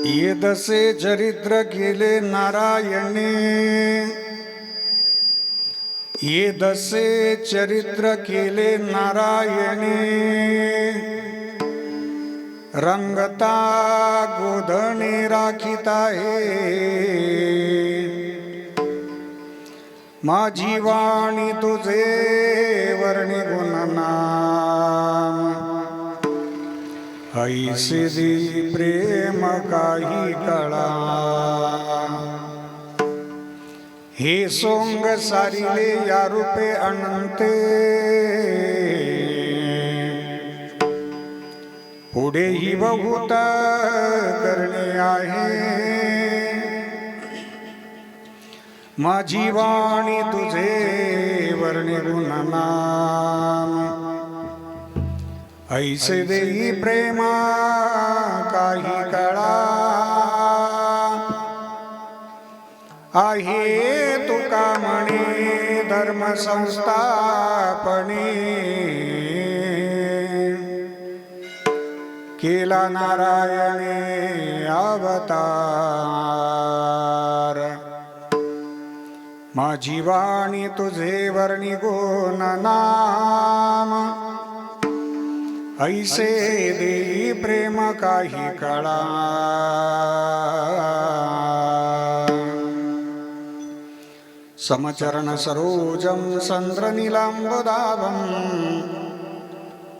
येदसे चरित्र केले नारायणे, येदसे चरित्र केले नारायणे, रंगता गोधने राखिता हे, माझी वाणी तुझे वर्णी गुणनाम, ऐसे दे प्रेम काही कळा, हे सोंग सारिले या रूपे अनंते, पुढेही बहुत करणे आहे, माझी वाणी तुझे वर्णी गुणनाम, ऐसे देई प्रेमा काही कळा, आहे तुका म्हणे धर्म संस्थापने, केला नारायणे अवतार, माझी वाणी तुझे वर्णी गुणनाम, ऐसे देई प्रेम काही कळा, समचरण सरोजम संद्रनीलांबुदाभं,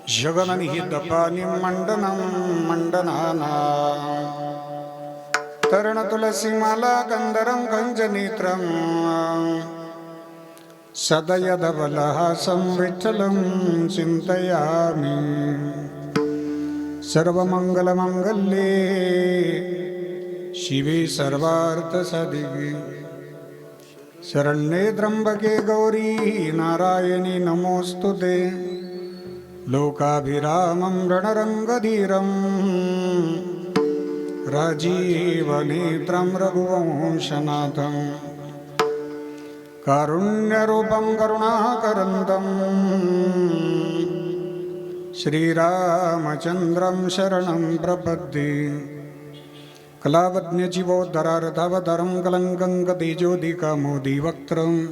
जगननिहितपानिं मंडनं मंडनाना, तरणतुलसीमाला कंदरं कञ्जनेत्रं, सदयदबलहासं विठ्ठलं चिन्तयामि, सर्वमङ्गलमङ्गल्ये शिवे सर्वार्थसाधिके, शरण्ये त्र्यम्बके गौरी नारायणी नमोऽस्तुते, लोकाभिरामं रणरङ्गधीरं, राजीवनेत्रं रघुवंशनाथं, कारुण्यरूपं करुणाकरन्दं, श्रीरामचन्द्रं शरणं प्रपद्ये, कलावज्ञजीवोद्धरारथावतारं कलङ्कं गतिज्योतिकामोदिवक्त्रं,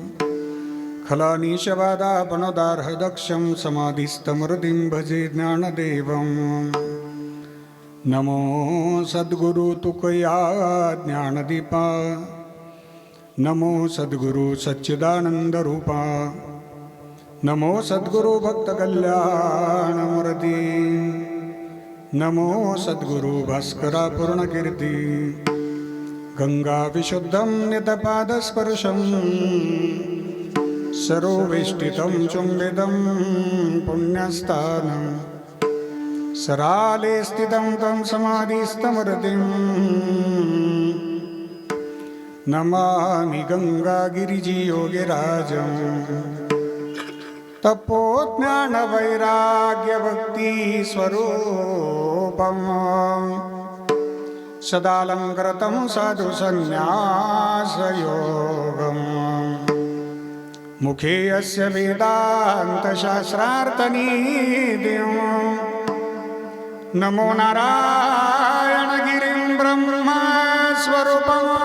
खलानीशबाधापनोदार्हदक्षं समाधिस्तमृतिं भजे ज्ञानदेवं, नमो सद्गुरु तुकया ज्ञानदीपा, नमो सद्गुरु सच्चिदानंद रूपा, नमो सद्गुरु भक्त कल्याणमूर्ती, नमो सद्गुरु भास्करा पूर्णकीर्ती, गंगा विशुद्धं नितपादस्पर्शं, सरोवेष्टितं चुम्बितं पुण्यस्थानं, सराले स्थितं तं समाधिस्थमूर्तिं, नमामि गंगागिरिजियोगिराजं, तपोज्ञानवैराग्यभक्तिस्वरूपं, सदालङ्कृतं साधुसन्न्यासयोगं, मुखे अस्य वेदान्तशास्त्रार्थनीतिं, नमो नारायणगिरिं ब्रह्मस्वरूपम्,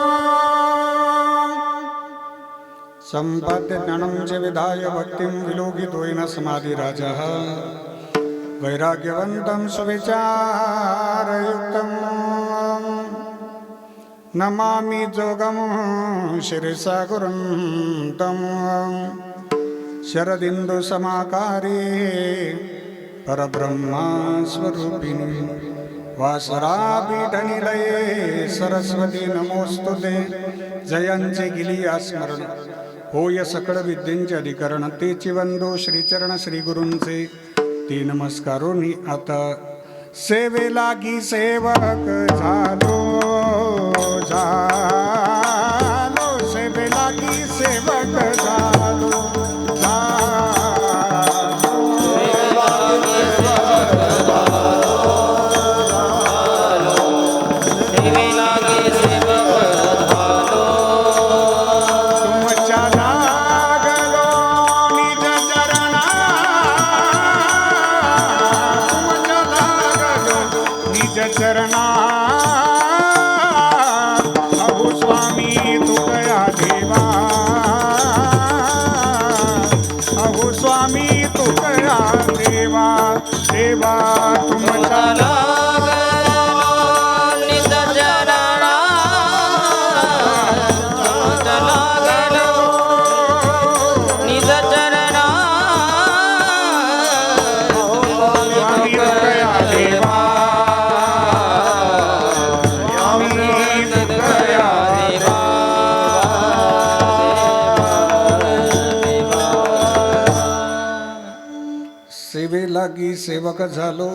सम्पद्य ज्ञानं च विधाय भक्तिं विलोकितोऽयं समाधिराजः, वैराग्यवन्तं सुविचारयुक्तं, नमामि जोगं शिरसा गुरुन्तं, शरदिन्दुसमाकारे परब्रह्मस्वरूपिणी, वासरापीठनिलये सरस्वती नमोस्तुते, जयांचे गिलिया स्मरण होय सकळ विद्येंचे अधिकरण, तेची वंदो श्रीचरण श्री गुरूंचे, ते नमस्कारोनी आता सेवे लागी सेवक झालो, झालो सेवे लागी सेवक झालो, चरणा लागी सेवक झालो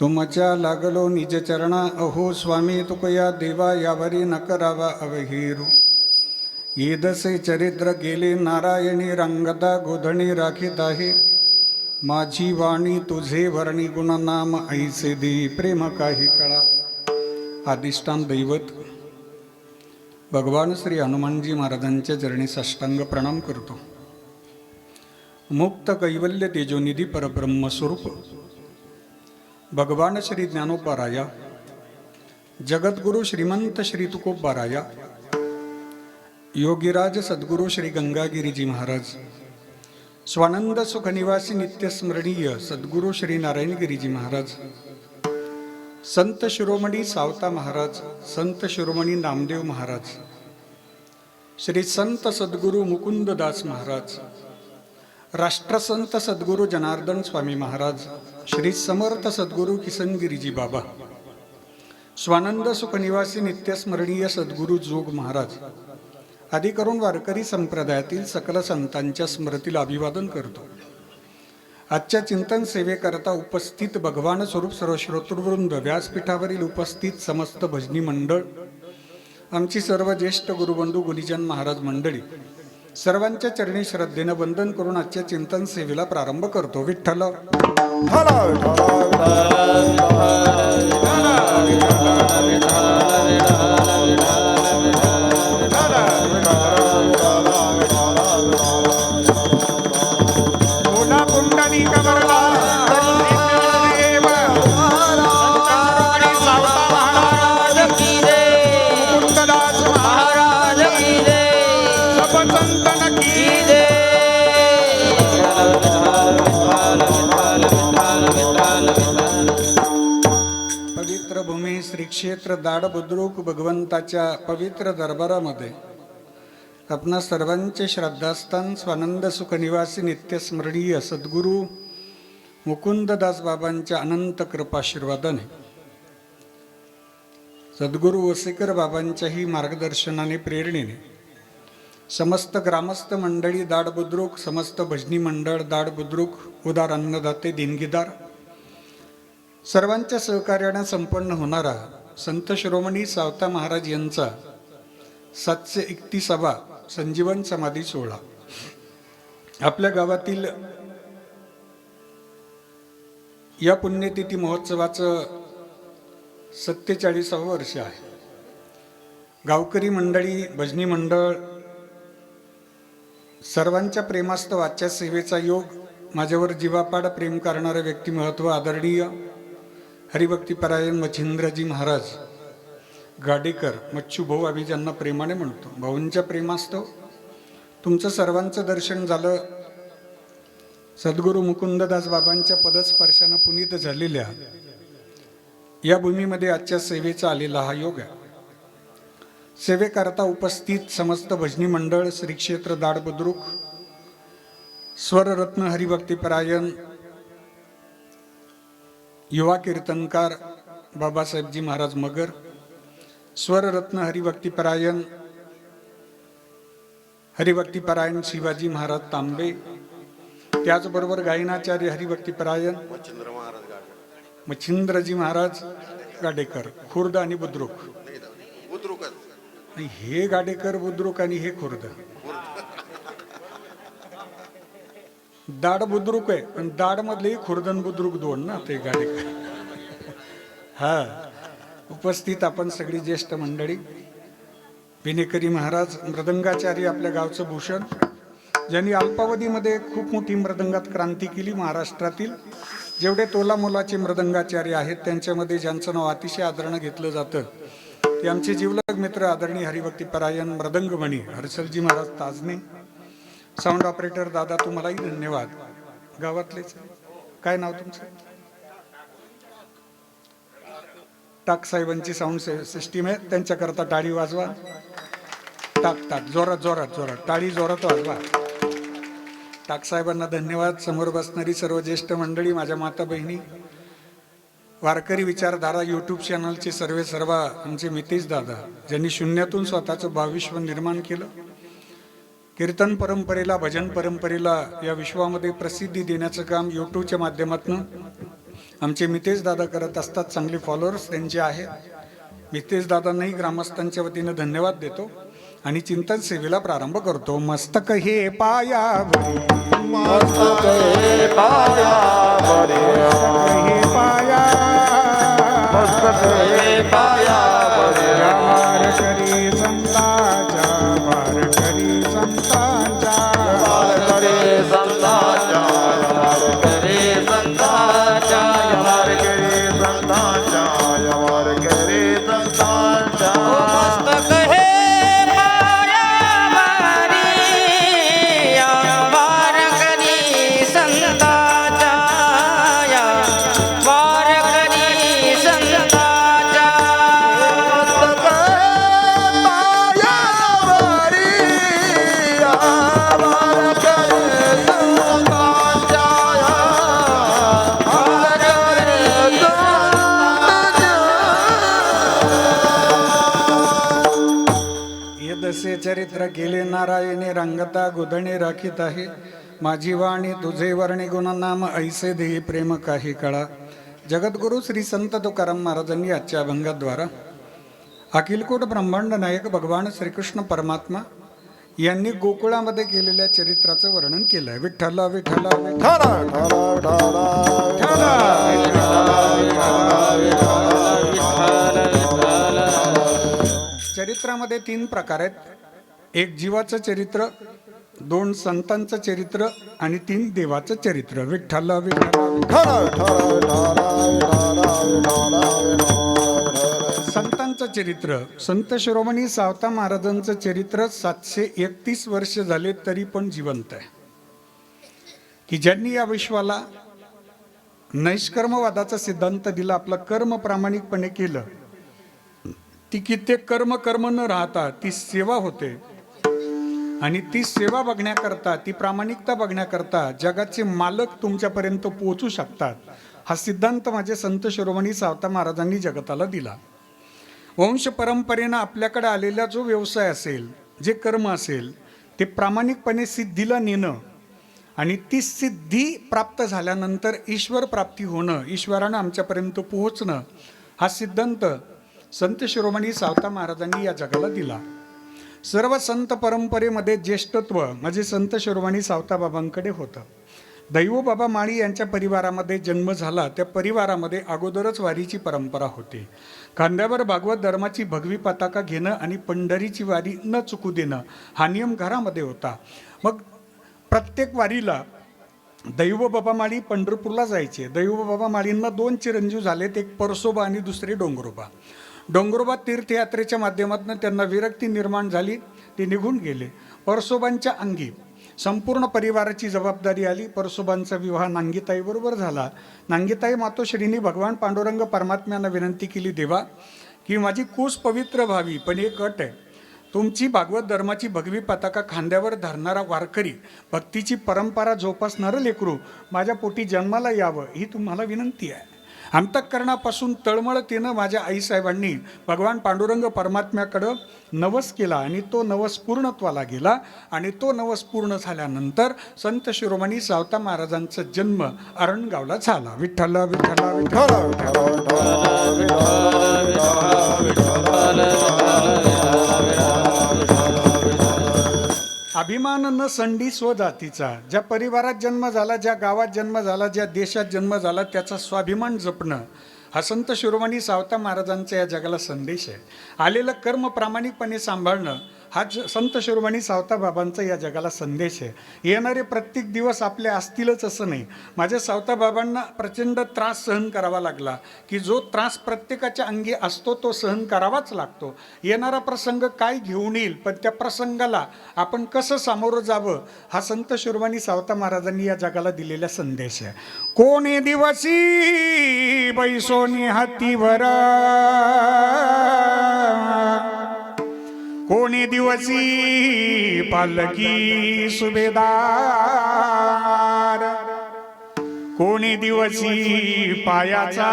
तुमच्या लागलो निज चरणा अहो स्वामी तुकया देवा यावरी न करावा अवहिरू ईदसे चरित्र गेले नारायणी रंगता गोधणी राखीत आहे माझी वाणी तुझे वर्णी गुणनाम ऐसे दे प्रेम काही कळा अधिष्ठान दैवत भगवान श्री हनुमानजी महाराजांच्या चरणी साष्टांग प्रणाम करतो. मुक्त कैवल्य तेजोनिधी परब्रह्म स्वरूप भगवान श्री ज्ञानोबाराया जगद्गुरु श्रीमंत श्री तुकोबाराया योगीराज सद्गुरु श्री गंगागिरीजी महाराज स्वानंद सुखनिवासी नित्यस्मरणीय सद्गुरु श्री नारायणगिरीजी महाराज संत शिरोमणी सावता महाराज संत शिरोमणी नामदेव महाराज श्री संत सद्गुरु मुकुंददास महाराज राष्ट्रसंत सद्गुरु जनार्दन स्वामी महाराज श्री समर्थ सद्गुरु किसनगिरीजी बाबा स्वानंद सुखनिवासी नित्यस्मरणीय सद्गुरु जोग महाराज आदी करून वारकरी संप्रदायातील सकल संतांच्या स्मृतीला अभिवादन करतो. आजच्या चिंतन सेवेकरता उपस्थित भगवान स्वरूप सर्व श्रोतृवृंद, व्यासपीठावरील उपस्थित समस्त भजनी मंडळ, आमची सर्व ज्येष्ठ गुरुबंधू गुरुजन महाराज मंडळी, सर्वांच्या चरणी श्रद्धेनं वंदन करून आजच्या चिंतन सेवेला प्रारंभ करतो. विठ्ठल श्री क्षेत्र दाड बुद्रुक भगवंताच्या पवित्र दरबारामध्ये आपणा सर्वांचे श्रद्धास्थान स्वानंद सुखनिवासी नित्यस्मरणीय सद्गुरु मुकुंददास बाबांच्या अनंत कृपाशीर्वादाने सद्गुरु वसेकर बाबांच्याही मार्गदर्शनाने प्रेरणेने समस्त ग्रामस्थ मंडळी दाड बुद्रुक, समस्त भजनी मंडळ दाड बुद्रुक, उदार अन्नदाते देणगीदार सर्वांच्या सहकार्याने संपन्न होणारा संत शिरोमणी सावता महाराज यांचा 731वा संजीवन समाधी सोहळा आपल्या गावातील या पुण्यतिथी महोत्सवाचं 47वं वर्ष आहे. गावकरी मंडळी, भजनी मंडळ सर्वांच्या प्रेमास्त वाच्या सेवेचा योग, माझ्यावर जीवापाड प्रेम करणारे व्यक्तिमत्व आदरणीय हरिभक्तीपरायण मच्छिंद्रजी महाराज गाडेकर, मच्छू भाऊ आम्ही ज्यांना प्रेमाने म्हणतो, भाऊंच्या प्रेमास्तव तुमचं सर्वांचं दर्शन झालं. सद्गुरु मुकुंददास बाबांच्या पदस्पर्शानं पुनीत झालेल्या या भूमीमध्ये आजच्या सेवेचा आलेला हा योग आहे. सेवेकरता उपस्थित समस्त भजनी मंडळ, श्री क्षेत्र दाड बुद्रुक, स्वररत्न हरिभक्तीपरायण युवा कीर्तनकार बाबासाहेबजी महाराज मगर, स्वररत्न हरिभक्तीपरायण शिवाजी महाराज तांबे, त्याचबरोबर गायनाचार्य हरिभक्तीपरायण मच्छिंद्रजी महाराज गाडेकर, खुर्द आणि बुद्रुक. हे गाडेकर, बुद्रुक आणि हे खुर्द. दाड बुद्रुक आहे पण दाड मधले खुर्दन बुद्रुक दोन ना, ते गाडेकर. हा उपस्थित आपण सगळी ज्येष्ठ मंडळी, विनेकरी महाराज मृदंगाचार्य आपल्या गावचं भूषण, ज्यांनी अल्पावधीमध्ये खूप मोठी मृदंगात क्रांती केली. महाराष्ट्रातील जेवढे तोला मोलाचे मृदंगाचार्य आहेत त्यांच्यामध्ये ज्यांचं नाव अतिशय आदरानं घेतलं जातं ते आमचे जीवलग मित्र आदरणीय हरिभक्तीपरायण मृदंगमणी हर्षलजी महाराज ताजने. साऊंड ऑपरेटर दादा तुम्हालाही धन्यवाद. गावातलेच काय नाव तुमचं? टाक साहेबांची साऊंड सिस्टीम आहे, त्यांच्याकरता टाळी वाजवा. टाक टाक जोरात जोरात जोरात टाळी जोरात वाजवा. टाक साहेबांना धन्यवाद. समोर बसणारी सर्व ज्येष्ठ मंडळी, माझ्या माता बहिणी, वारकरी विचारधारा यूट्यूब चॅनलचे सर्व आमचे मितेश दादा, ज्यांनी शून्यातून स्वतःचं भविष्य निर्माण केलं. कीर्तन परंपरेला, भजन परंपरेला या विश्वामध्ये प्रसिद्धी देण्याचं काम यूट्यूबच्या माध्यमातून आमचे मितेश दादा करत असतात. चांगले फॉलोअर्स त्यांचे आहेत. मितेश दादांनाही ग्रामस्थांच्या वतीनं धन्यवाद देतो आणि चिंतन सेवेला प्रारंभ करतो. मस्तक हे पायावरी, मस्तक हे पायावरी, हे पाया, मस्तक हे पायावरी, वारकरी संतांच्या, वारकरी संतांच्या, वारकरी संतांच्या, वारकरी संतांच्या, वारकरी संतांच्या, वारकरी संतांच्या. मस्तक हे दसे चरित्र केले नारायणे, रंगता गुदणे राखीत आहे. माझी वाणी तुझे वर्णे गुण नाम, ऐसे देही प्रेम काही कळा. जगद्गुरु श्री संत तुकाराम महाराजांनी आजच्या अभंगाद्वारा अखिलकोट ब्रह्मांड नायक भगवान श्रीकृष्ण परमात्मा यांनी गोकुळामध्ये केलेल्या चरित्राचं वर्णन केलं आहे. विठ्ठला विठ्ठला चरित्रामध्ये 3 प्रकार आहेत. एक जीवाचं चरित्र, 2 संतांचं चरित्र आणि 3 देवाचं चरित्र. विठ्ठला संतांचं चरित्र, संत शिरोमणी सावता महाराजांचं चरित्र 731 वर्ष झाले तरी पण जिवंत आहे. की ज्यांनी या विश्वाला नैष्कर्मवादाचा सिद्धांत दिला, आपलं कर्म प्रामाणिकपणे केलं, ती कित्येक कर्म न राहता ती सेवा होते. आणि ती सेवा बघण्याकरता, ती प्रामाणिकता बघण्याकरता जगाचे मालक तुमच्यापर्यंत पोहोचू शकतात. हा सिद्धांत माझे संत शिरोमणी सावता महाराजांनी जगताला दिला. वंश परंपरेनं आपल्याकडे आलेला जो व्यवसाय असेल, जे कर्म असेल, ते प्रामाणिकपणे सिद्धीला नेणं आणि ती सिद्धी प्राप्त झाल्यानंतर ईश्वर प्राप्ती होणं, ईश्वरानं आमच्यापर्यंत पोहोचणं, हा सिद्धांत संत शिरोमणी सावता महाराजांनी या जगाला दिला. सर्व संत परंपरेमध्ये ज्येष्ठत्व म्हणजे संत शिरोमणी सावता बाबांकडे होतं. दैवबाबा माळी यांच्या परिवारामध्ये जन्म झाला. त्या परिवारामध्ये अगोदरच वारीची परंपरा होती. खांद्यावर भागवत धर्माची भगवी पताका घेणं आणि पंढरीची वारी न चुकू देणं हा नियम घरामध्ये होता. मग प्रत्येक वारीला दैवबाबा माळी पंढरपूरला जायचे. दैवबाबा माळींना 2 चिरंजीव झालेत, एक परसोबा आणि दुसरे डोंगरोबा. डोंगरोबा तीर्थयात्रेच्या माध्यमातून त्यांना विरक्ती निर्माण झाली, ते निघून गेले. परसोबांच्या अंगी संपूर्ण परिवाराची जबाबदारी आली. परसोबांचा विवाह नांगीताईबरोबर झाला. नांगीताई मातोश्रींनी भगवान पांडुरंग परमात्म्यांना विनंती केली, देवा की माझी कूस पवित्र व्हावी, पण एक अट आहे, तुमची भागवत धर्माची भगवी पताका खांद्यावर धरणारा वारकरी, भक्तीची परंपरा जोपासणारं लेकरू माझ्या पोटी जन्माला यावं, ही तुम्हाला विनंती आहे. अंतःकरणापासून तळमळतेनं माझ्या आईसाहेबांनी भगवान पांडुरंग परमात्म्याकडं नवस केला आणि तो नवस पूर्णत्वाला गेला. आणि तो नवस पूर्ण झाल्यानंतर संत शिरोमणी सावता महाराजांचा जन्म अरणगावला झाला. विठ्ठला विठ्ठला अभिमान न संडी स्वजातीचा. ज्या परिवारात जन्म झाला, ज्या गावात जन्म झाला, ज्या देशात जन्म झाला, त्याचा स्वाभिमान जपणं हा संत शिरोमणी सावता महाराजांचा या जगाला संदेश आहे. आलेलं कर्म प्रामाणिकपणे सांभाळणं संत शिरोमणी सावता बाबांचा या जगाला संदेश आहे. येणारे प्रत्येक दिवस आपले असतीलच असं नाही. माझ्या सावता बाबांना प्रचंड त्रास सहन करावा लागला, की जो त्रास प्रत्येकाच्या अंगी असतो तो सहन करावाच लागतो. येणारा प्रसंग काय घेऊन येईल, पण त्या प्रसंगाला आपण कसं सामोरं जावं, हा संत शिरोमणी सावता महाराजांनी या जगाला दिलेला संदेश आहे. कोणी दिवसी बैसोनी हातीवर, कोणी दिवसी पालकी सुभेदार, कोणी दिवसी पायाचा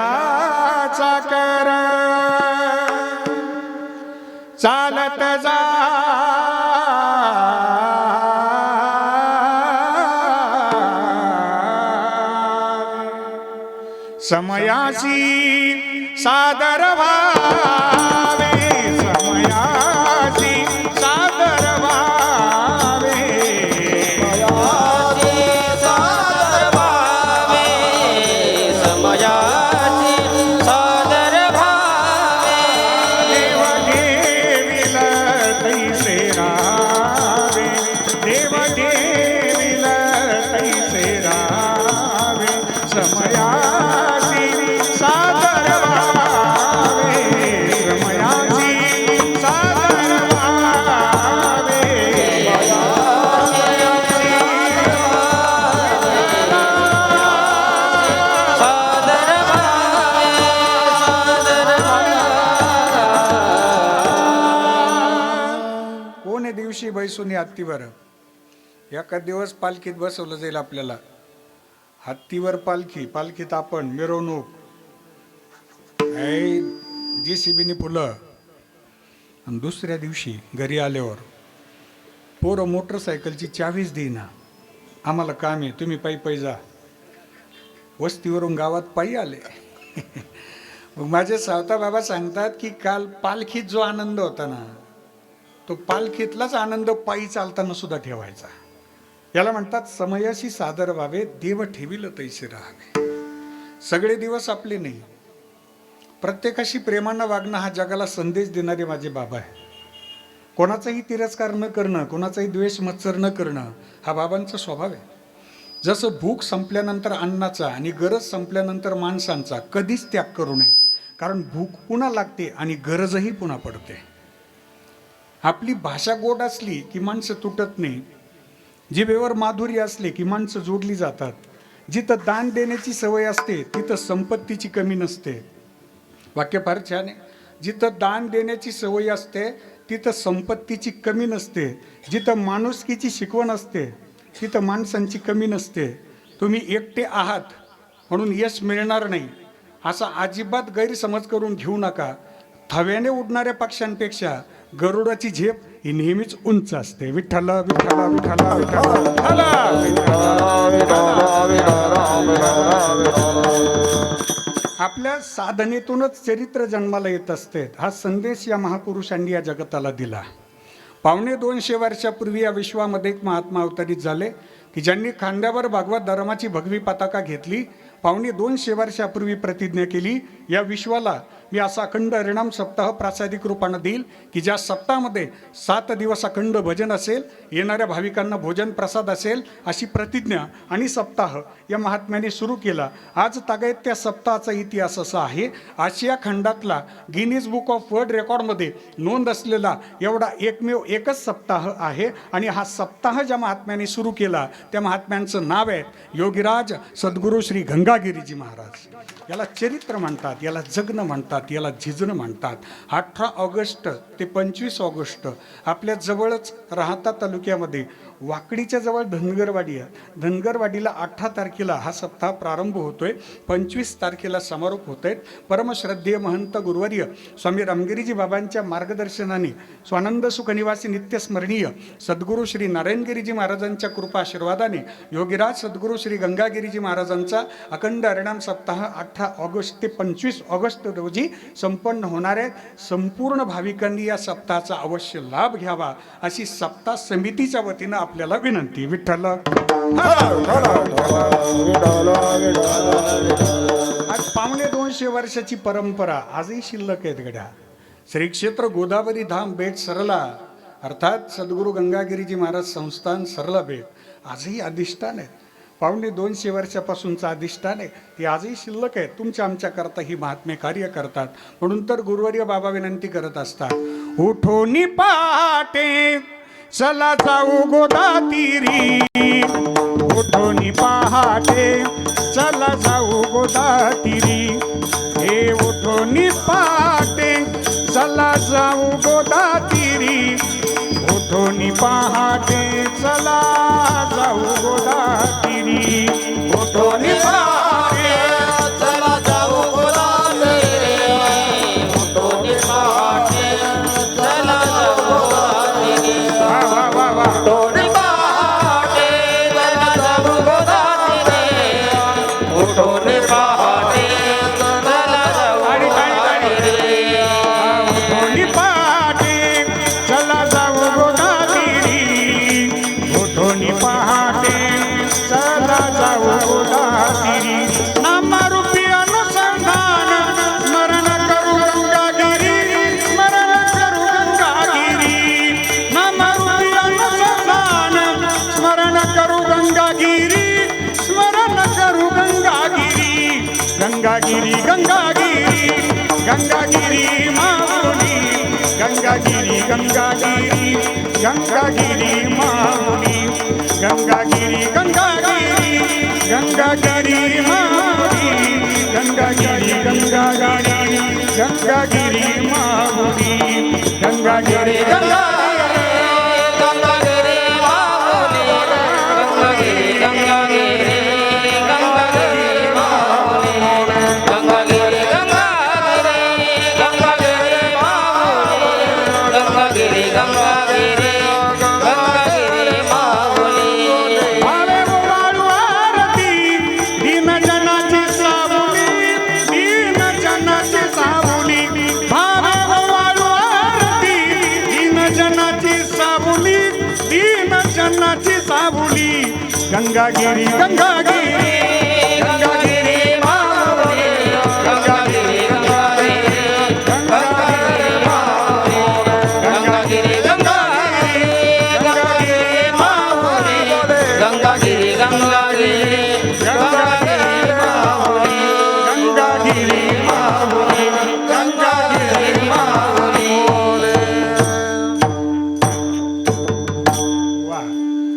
चाकर, चालत जा समयासी सादर व्हावे, समयासी सादर व्हावे, समयाची सादर भावे, समयाची सादर भावे, देव देविल तैसे राहावे, देव देविल तैसे राहावे, समयासी सादर व्हावे, समयासी सादर व्हावे, सादर भावे, सादर कोणे दिवशी बैसून हत्तीवर. एका दिवस पालखीत बसवलं जाईल आपल्याला. हत्तीवर पालखी, पालखीत आपण, मिरवणूक, JCBनी फुलं. आणि दुसऱ्या दिवशी घरी आल्यावर पोरं मोटरसायकलची चावीच देईना, आम्हाला काम आहे, तुम्ही पायी पायी जा. वस्तीवरून गावात पायी आले. मग माझे सावता बाबा सांगतात की काल पालखीत जो आनंद होता ना, तो पालखीतलाच आनंद पायी चालताना सुद्धा ठेवायचा. याला म्हणतात समयाशी सादर व्हावे, देव ठेविल तैसे राहावे. सगळे दिवस आपले नाही. प्रत्येकाशी प्रेमानं वागणं हा जगाला संदेश देणारे माझे बाबा आहे. कोणाचाही तिरस्कार न करणं, कोणाचाही द्वेष मत्सर न करणं, हा बाबांचा स्वभाव आहे. जसं भूक संपल्यानंतर अन्नाचा आणि गरज संपल्यानंतर माणसांचा कधीच त्याग करू नये, कारण भूक पुन्हा लागते आणि गरजही पुन्हा पडते. आपली भाषा गोड असली की माणसं तुटत नाही. जिभेवर माधुर्य असले की माणसं जोडली जातात. जिथं दान देण्याची सवय असते तिथं संपत्तीची कमी नसते. वाक्य फार छान आहे. जिथं दान देण्याची सवय असते तिथं संपत्तीची कमी नसते. जिथं माणुसकीची शिकवण असते तिथं माणसांची कमी नसते. तुम्ही एकटे आहात म्हणून यश मिळणार नाही असा अजिबात गैरसमज करून घेऊ नका. थव्याने उडणाऱ्या पक्ष्यांपेक्षा गरुडाची झेप ही नेहमीच उंच असते. विठ्ठल विठ्ठल विठ्ठल आपल्या साधनेतूनच चरित्र जन्माला येत असते. हा संदेश या महापुरुषांनी या जगताला दिला. 250 वर्षापूर्वी या विश्वामध्ये एक महात्मा अवतरित झाले की ज्यांनी खांद्यावर भागवत धर्माची भगवी पताका घेतली. 250 वर्षापूर्वी प्रतिज्ञा केली, या विश्वाला मी असा अखंड हरिनाम सप्ताह प्रासादिक रूपानं देईल की ज्या सप्ताहामध्ये 7 दिवस अखंड भजन असेल, येणाऱ्या भाविकांना भोजन प्रसाद असेल, अशी प्रतिज्ञा आणि सप्ताह या महात्म्याने सुरू केला. आज तागायत त्या सप्ताहाचा इतिहास असा आहे. आशिया खंडातला गिनीज बुक ऑफ वर्ल्ड रेकॉर्डमध्ये नोंद असलेला एवढा एकमेव एकच सप्ताह आहे. आणि हा सप्ताह ज्या महात्म्याने सुरू केला त्या महात्म्यांचं नाव आहे योगीराज सद्गुरू श्री गंगागिरीजी महाराज. याला चरित्र म्हणतात, याला जगणं म्हणतात, याला झिजणं म्हणतात. 18 ऑगस्ट ते 25 ऑगस्ट आपल्या जवळच राहता तालुक्यामध्ये वाकडीच्या जवळ धनगरवाडी आहे. धनगरवाडीला 18 तारखेला हा सप्ताह प्रारंभ होतोय. 25 तारखेला समारोप होत आहेत. परमश्रद्धेय महंत गुरुवर्य स्वामी रामगिरीजी बाबांच्या मार्गदर्शनाने स्वानंद सुखनिवासी नित्यस्मरणीय सद्गुरू श्री नारायणगिरीजी महाराजांच्या कृपा आशीर्वादाने योगीराज सद्गुरू श्री गंगागिरीजी महाराजांचा अखंड हरिनाम सप्ताह 18 ऑगस्ट ते 25 ऑगस्ट रोजी संपन्न होणार आहे. संपूर्ण भाविकांनी या सप्ताहाचा अवश्य लाभ घ्यावा अशी सप्ताह समितीच्या वतीनं आपल्याला विनंती. विठ्ठल. आज 250 वर्षाची परंपरा आजही शिल्लक आहेत गड्या. श्री क्षेत्र गोदावरी धाम बेट सरला अर्थात सद्गुरू गंगागिरीजी महाराज संस्थान सरलाभेट आजही अधिष्ठान आहे. 250 वर्षापासूनचं अधिष्ठान आहे. ते आजही शिल्लक आहे. तुमच्या आमच्याकरता ही महात्मे कार्य करतात. म्हणून तर गुरुवर्य बाबा विनंती करत असतात, उठोनी पहाटे चला जाऊ गोदातीरी, उठोनी पहाटे चला जाऊ गोदातीरी, हे उठोनी पहाटे चला जाऊ गोदातीरी, उठोनी पहाटे चला जाऊ गोदातीरी, उठोनी पहाटे चला जाऊ गोदातीरी, उठोनी पहाटे चला जाऊ गोदातीरी, वा वा वा वा उठोनी पहाटे चला जाऊ गोदातीरी, उठोनी पहाटे चला जाऊ आणि काय उठोनी पहाटे चला जाऊ गोदातीरी, उठोनी पहाटे चला जाऊ गोदातीरी, नामरूपी अनुसंधान स्मरण करू गंगागिरी, स्मरण करू गंगागिरी, नामरूपी अनुसंधान स्मरण करू गंगागिरी, स्मरण करू गंगागिरी, गंगागिरी गंगागिरी गंगागिरी माऊली, गंगागिरी गंगागिरी गंगागिरी माऊली, गंगागिरी गंगागिरी गंगागिरी माऊली, गंगागिरी गंगागिरी गंगागिरी माऊली, गंगागिरी गंगागिरी गंगागिरी माऊली, गंगागिरी गंगागिरी गंगागिरी माऊली, गंगागिरी गंगागिरी गंगागिरी माऊली, गंगागिरी गंगागिरी गंगागिरी माऊली. भावे वाळू आरती दीन जनाची सावली, दीन जनाची सावली, भावे वाळू आरती दीन जनाची सावली, दीन जनाची सावली, गंगागिरी गंगागिरी गंगागिरी माऊली, गंगागिरी गंगागिरी गंगागिरी माऊली, गंगागिरी गंगागिरी गंगागिरी माऊली, गंगागिरी गंगागिरी गंगागिरी माऊली, गंगागिरी माऊली, गंगागिरी माऊली. वा,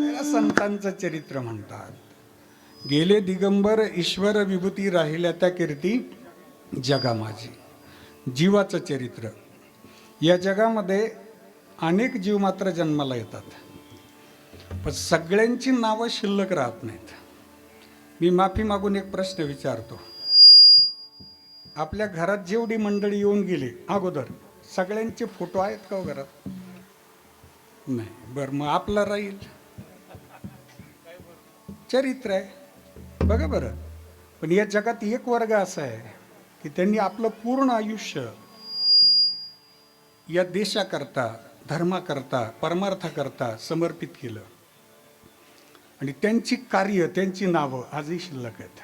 याला संतांचं चरित्र म्हणतात. गेले दिगंबर ईश्वर विभूती राहिल्या त्या कीर्ती जगा माझी. जीवाचं चरित्र. या जगामध्ये अनेक जीव मात्र जन्माला येतात, पण सगळ्यांची नावं शिल्लक राहत नाहीत. मी माफी मागून एक प्रश्न विचारतो. आपल्या घरात जेवढी मंडळी येऊन गेली अगोदर, सगळ्यांचे फोटो आहेत का हो घरात? नाही. बरं, मग आपला राहील चरित्र आहे बघा बरं. पण या जगात एक वर्ग असा आहे की त्यांनी आपलं पूर्ण आयुष्य या देशाकरता, धर्माकरता, परमार्थाकरता समर्पित केलं, आणि त्यांची कार्य, त्यांची नावं आजही शिल्लक आहेत.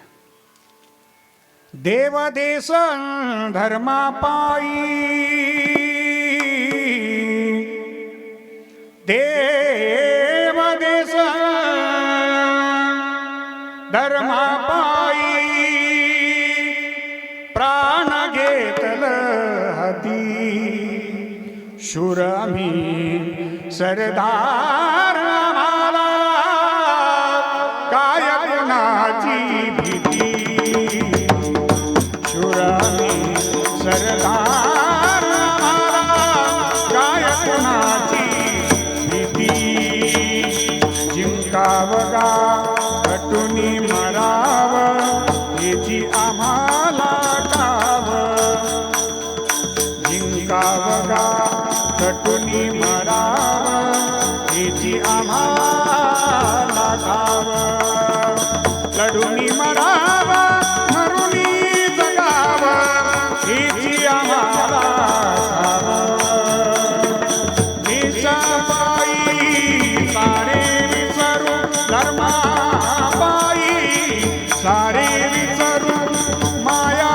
देव देश धर्मापायी, देव देश धर्मापायी, प्राण घेतल हाती, शूर आम्ही सरदार, आम्हाला काय कुणाची भीती, शूर आम्ही सरदार, आम्हाला काय कुणाची भीती, जिंकावगा कटुनी मराव, याची आम्हाला ठाव, जिंकावगा कटुनी मराव, याची आम्हाला ठाव, लढुनी मराव, मरुनी जगाव, याची आम्हाला ठाव, देशापायी सारे विसरू, धर्मापायी सारे विसरू, माया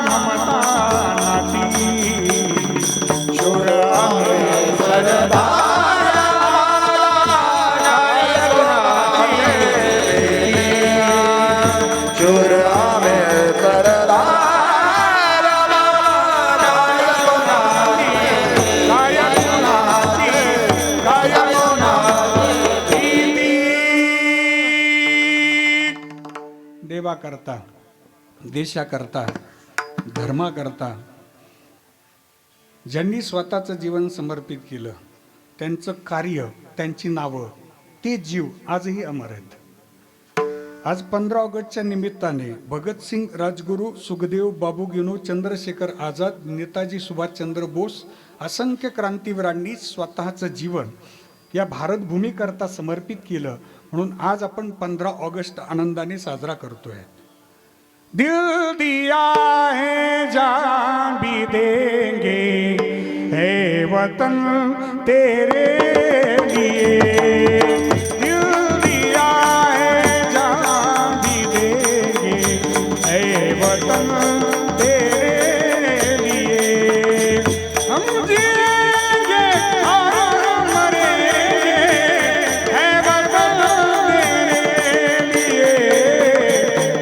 ममता नाती, शूर आम्ही सरदार, देवाकरता, देशाकरता, धर्माकरता ज्यांनी स्वतःचं जीवन समर्पित केलं, त्यांचं कार्य, त्यांची नावं, ते जीव आजही अमर आहेत. आज 15 ऑगस्टच्या निमित्ताने भगतसिंग, राजगुरू, सुखदेव, बाबू गेनू, चंद्रशेखर आझाद, नेताजी सुभाषचंद्र बोस, असंख्य क्रांतीवीरांनी स्वतःचं जीवन या भारतभूमीकरता समर्पित केलं. म्हणून आज आपण 15 ऑगस्ट आनंदाने साजरा करतोय. दिल दिया है जान भी देंगे है वतन तेरे लिए. दिल दिया है जान भी देंगे है वतन तेरे लिए. हम जिएंगे और मरेंगे है वतन तेरे लिए.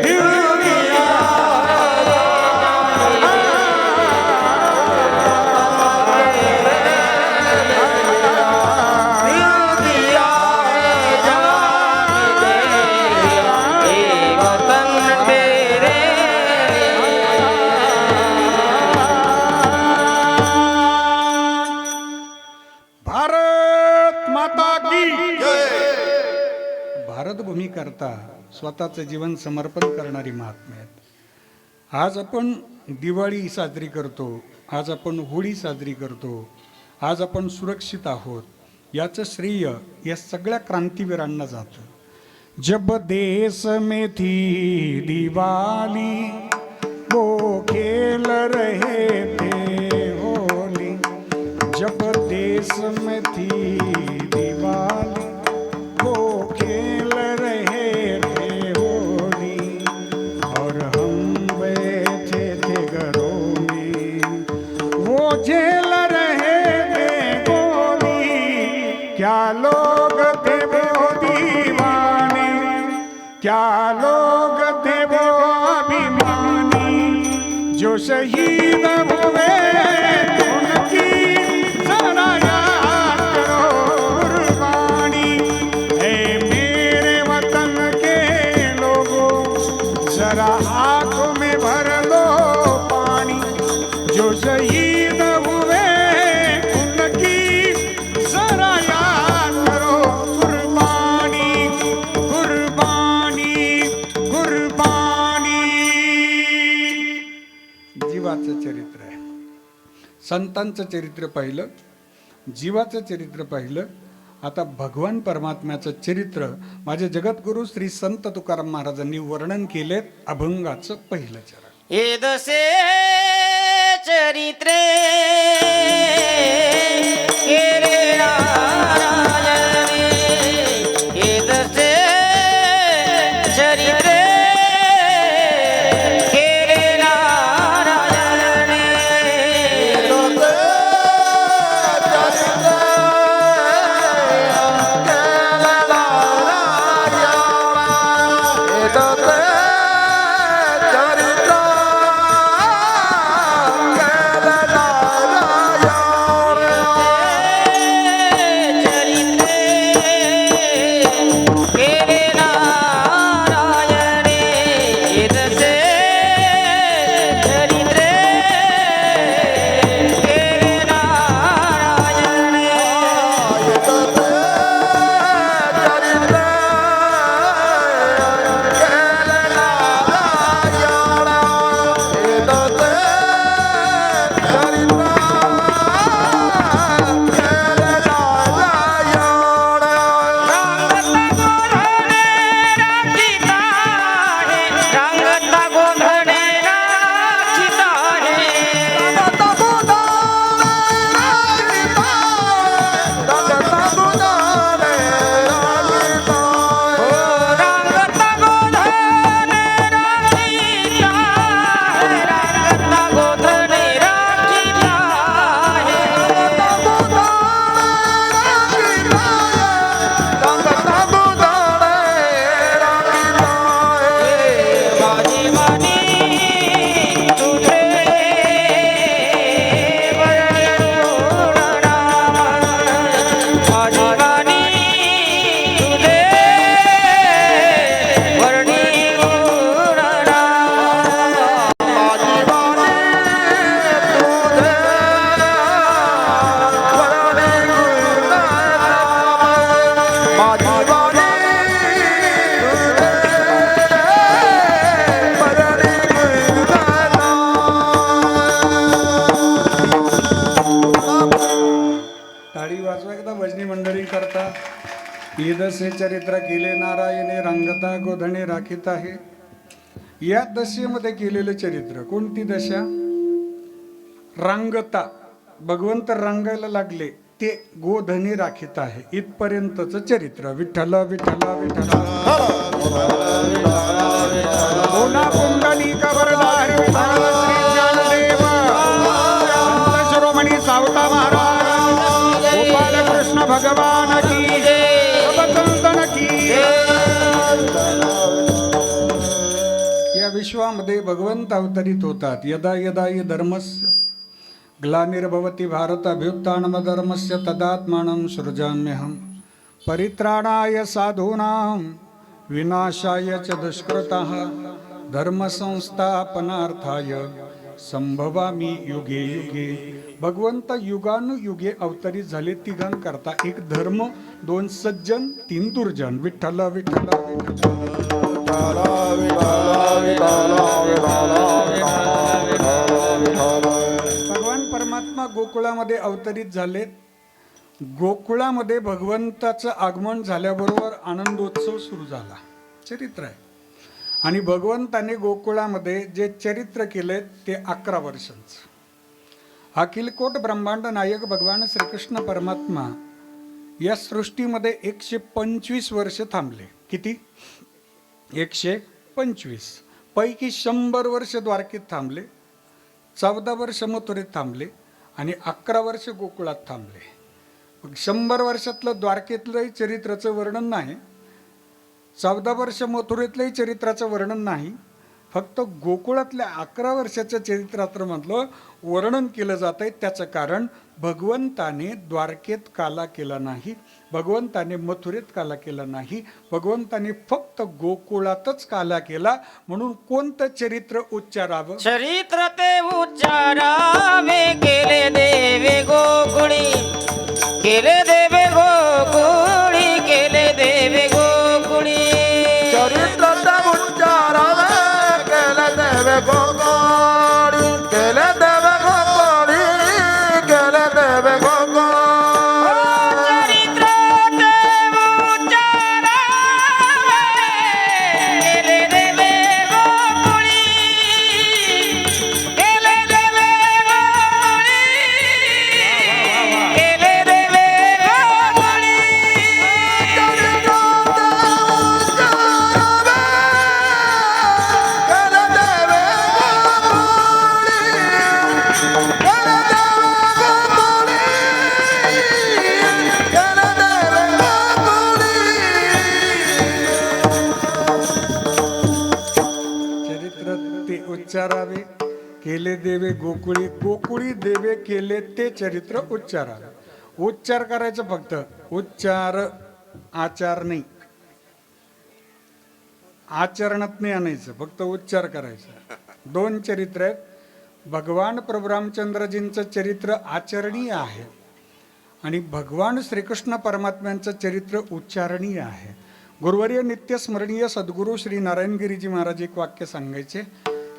दिल भारत माता की भारतभूमी करता स्वतःचं जीवन समर्पण करणारी महात्मे आहेत. आज आपण दिवाळी साजरी करतो, आज आपण होळी साजरी करतो, आज आपण सुरक्षित आहोत. याचं श्रेय या सगळ्या क्रांतीवीरांना जातं. जब देश में थी दिवाली वो खेल रहे थे होली. जब देश में थी दिवाली वो खेल रहे थे होली. और हम बैठे थे घरों में वो झेल रहे थे गोली. क्या लोग थे वो दीवाने, क्या लोग थे वो अभिमानी जो शहीद हुए उनकी जरा याद करो कुर्बानी. ऐ मेरे वतन के लोगों जरा आंखों में भर लो पानी. जो शहीद हुए उनकी जरा याद करो कुर्बानी, कुर्बानी, कुर्बानी. जीवाचं चरित्र आहे. संतांचं चरित्र पाहिलं, जीवाचं चरित्र पाहिलं. आता भगवान परमात्म्याचं चरित्र माझे जगद्गुरु श्री संत तुकाराम महाराजांनी वर्णन केले. अभंगाचं पहिलं चरण. एदसे चरित्रे केले नारायणे. एदसे चरित्रे केले नारायणे. चरित्र टाळी वाजवा एकदा भजनी मंडळी करता. ईदसे चरित्र केले नारायणे रांगता गोधणे राखीत आहे. या दशेमध्ये केलेलं चरित्र कोणती दशा? रांगता. भगवंत रांगायला लागले ते गोधने राखीत आहे इथपर्यंतच चरित्र. विठ्ठल विठ्ठल विठ्ठल बोला पुंडलिक वरदार विठ्ठल श्री ज्ञानदेव संत शिरोमणी सावता महाराज गोपाल कृष्ण भगवान की सबचंदन की. या विश्वामध्ये भगवंत अवतरित होतात. यदा यदा हि धर्मस्य ग्लानिर्भवति भारत अभ्युत्थानमधर्मस्य तदात्मानं सृजाम्यहं परित्राणाय साधूनां विनाशाय च दुष्कृतः धर्मसंस्थापनार्थाय संभवामि युगे युगे. भगवंत युगानुयुगे अवतरित झाले तिघांकरता. एक धर्म, दोन सज्जन, तीन दुर्जन. विठ्ठल विठ्ठल भगवान परमात्मा गोकुळामध्ये अवतरित झाले. गोकुळामध्ये भगवंताचं आगमन झाल्याबरोबर आनंदोत्सव सुरू झाला. चरित्र आहे. आणि भगवंताने गोकुळामध्ये जे चरित्र केले ते 11 वर्षांचं. अखिलकोट ब्रह्मांड नायक भगवान श्रीकृष्ण परमात्मा या सृष्टीमध्ये 125 वर्ष थांबले. किती? 125 पैकी 100 वर्ष द्वारकेत थांबले, 14 वर्ष मथुरेत थांबले आणि 11 वर्ष गोकुळात थांबले. मग 100 वर्षातलं द्वारकेतलंही चरित्राचं वर्णन नाही, 14 वर्ष मथुरेतलंही चरित्राचं वर्णन नाही, फक्त गोकुळातल्या 11 वर्षाच्या चरित्राचं म्हटलं वर्णन केलं जात आहे. त्याचं कारण भगवंताने द्वारकेत काला केला नाही, भगवंताने मथुरेत काला केला नाही, भगवंताने फक्त गोकुळातच काला केला. म्हणून कोणतं चरित्र उच्चारावं? चरित्र ते उच्चारावे केले देवे गोकुळी, केले देवे गोकुळी, केले देवे गोकुळी. चरित्र उच्चारावे केले देवे गोकुळी, केले देवे गोकुळी, केले देवे गोकुळी. चरित्र ते उच्चारावे केले देवे गोकुळी, केले देवे गोकुळी, केले देवे गोकुळी. चरित्र ते उच्चारावे केले देवे गोकुळी, गोकुळी देवे केले ते चरित्र उच्चारावे. उच्चार करायचं फक्त, उच्चार आचार नाही, आचरणात नाही आणायचं, फक्त उच्चार करायचा. 2 चरित्र आहेत. भगवान प्रभू रामचंद्रजींचं चरित्र आचरणीय आहे आणि भगवान श्रीकृष्ण परमात्म्यांचं चरित्र उच्चारणीय आहे. गुरुवर्य नित्य स्मरणीय सद्गुरू श्री नारायणगिरीजी महाराज एक वाक्य सांगायचे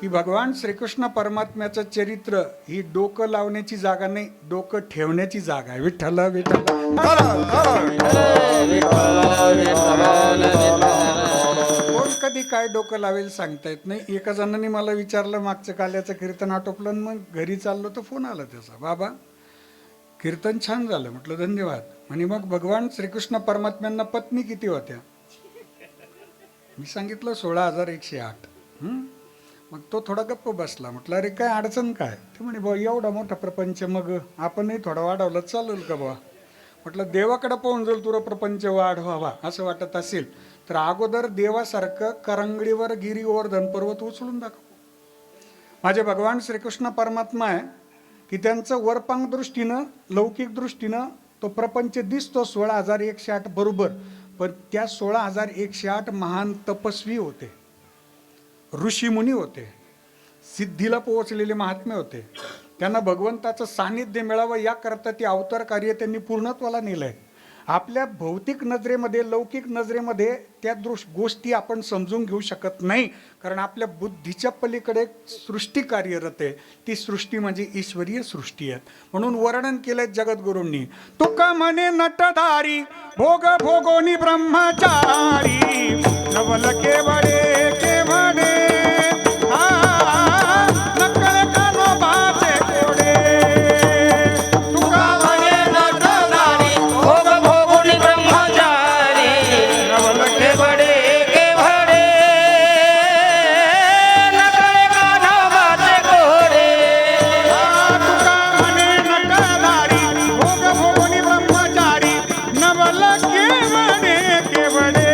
की भगवान श्रीकृष्ण परमात्म्याचं चरित्र ही डोकं लावण्याची जागा नाही, डोकं ठेवण्याची जागा आहे. विठ्ठल विठ्ठल. कोण कधी काय डोकं लावेल सांगता येत नाही. एका जणांनी मला विचारलं, मागचं काल्याचं कीर्तन आटोपलं, मग घरी चाललो तर फोन आला त्याचा, बाबा कीर्तन छान झालं. म्हटलं धन्यवाद. म्हणे मग भगवान श्रीकृष्ण परमात्म्यांना पत्नी किती होत्या? मी सांगितलं 16,108. मग तो थोडा गप्प बसला. म्हटलं अरे काय अडचण काय? ते म्हणे भाऊ एवढा मोठा प्रपंच, मग आपणही थोडा वाढवला चालेल का बुवा? म्हटलं देवाकडे पाहून जर तुला प्रपंच वाढवावा असं वाटत असेल तर अगोदर देवासारखं करंगडीवर गिरी गोवर्धन पर्वत उचलून दाखव. माझे भगवान श्रीकृष्ण परमात्मा आहे की त्यांचं वरपांग दृष्टीनं, लौकिक दृष्टीनं तो प्रपंच दिसतो 16,108 बरोबर, पण त्या 16,108 महान तपस्वी होते, ऋषीमुनी होते, सिद्धीला पोहोचलेले महात्मे होते. त्यांना भगवंताचं सानिध्य मिळावं याकरता ते अवतार कार्य त्यांनी पूर्णत्वाला नेलंय. आपल्या भौतिक नजरेमध्ये, लौकिक नजरेमध्ये त्या गोष्टी आपण समजून घेऊ शकत नाही, कारण आपल्या बुद्धीच्या पलीकडे सृष्टी कार्यरत आहे. ती सृष्टी म्हणजे ईश्वरीय सृष्टी आहे. म्हणून वर्णन केलंय जगद्गुरूंनी. तुका म्हणे नटधारी भोग भोगोनी ब्रह्मचारी नवल केवळे केवळे नकळ कानोबाचे कोडे. तुका म्हणे नटधारी भोग भोगुनी ब्रह्मचारी नवल केवळे केवळे नकळे कान्होबाचे कोडे. तुका म्हणे नटधारी भोग भोगोनी ब्रह्मचारी नवल केवळे केवळे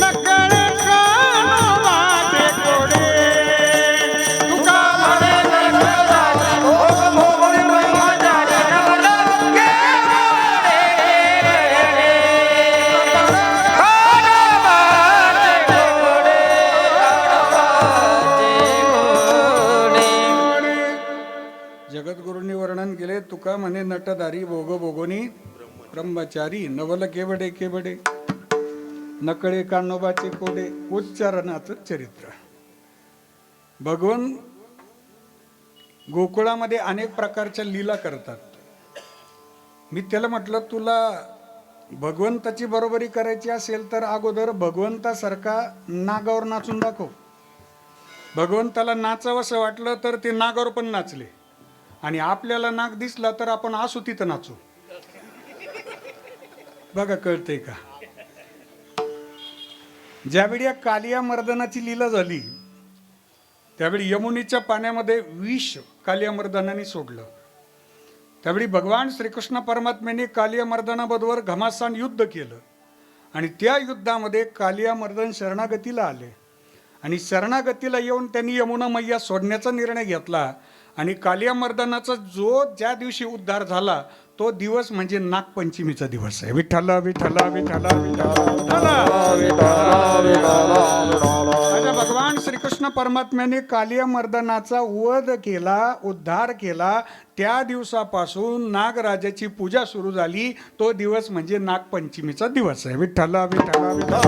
नकळ कानोबाचे कोडे. तुका म्हणे नटधारी भोग भोगुनी ब्रह्मचारी नवल केवळे कान्होबाचे कोडे. जगद्गुरूंनी वर्णन केले. तुका म्हणे नटधारी भोग भोगोनी ब्रह्मचारी नवल केवडे केवडे नकळे कान्होबाचे कोडे. उच्चारणाचं चरित्र. भगवान गोकुळामध्ये अनेक प्रकारच्या लीला करतात. मी त्याला म्हटलं, तुला भगवंताची बरोबरी करायची असेल तर अगोदर भगवंतासारखा नागावर नाचून दाखव. भगवंताला नाचावंसं वाटलं तर ते नागावर पण नाचले, आणि आपल्याला नाग दिसला तर आपण असू तिथं नाचू. बघा कळतंय का? ज्यावेळी या कालिया मर्दनाची लीला झाली त्यावेळी यमुनेच्या पाण्यामध्ये विष कालिया मर्दनाने सोडलं. त्यावेळी भगवान श्रीकृष्ण परमात्म्याने कालिया मर्दनाबरोबर घमासान युद्ध केलं, आणि त्या युद्धामध्ये कालिया मर्दन शरणागतीला आले, आणि शरणागतीला येऊन त्यांनी यमुना मैया सोडण्याचा निर्णय घेतला. आणि कालिया मर्दनाचा जो ज्या दिवशी उद्धार झाला तो दिवस म्हणजे नागपंचमीचा दिवस आहे. विठ्ठला विठ्ठला विठ्ठला विठ्ठला. राजा भगवान श्रीकृष्ण परमात्म्याने कालिया मर्दनाचा वध केला, उद्धार केला. त्या दिवसापासून नागराजाची पूजा सुरू झाली. तो दिवस म्हणजे नागपंचमीचा दिवस आहे. विठ्ठला विठ्ठला विठ्ठला.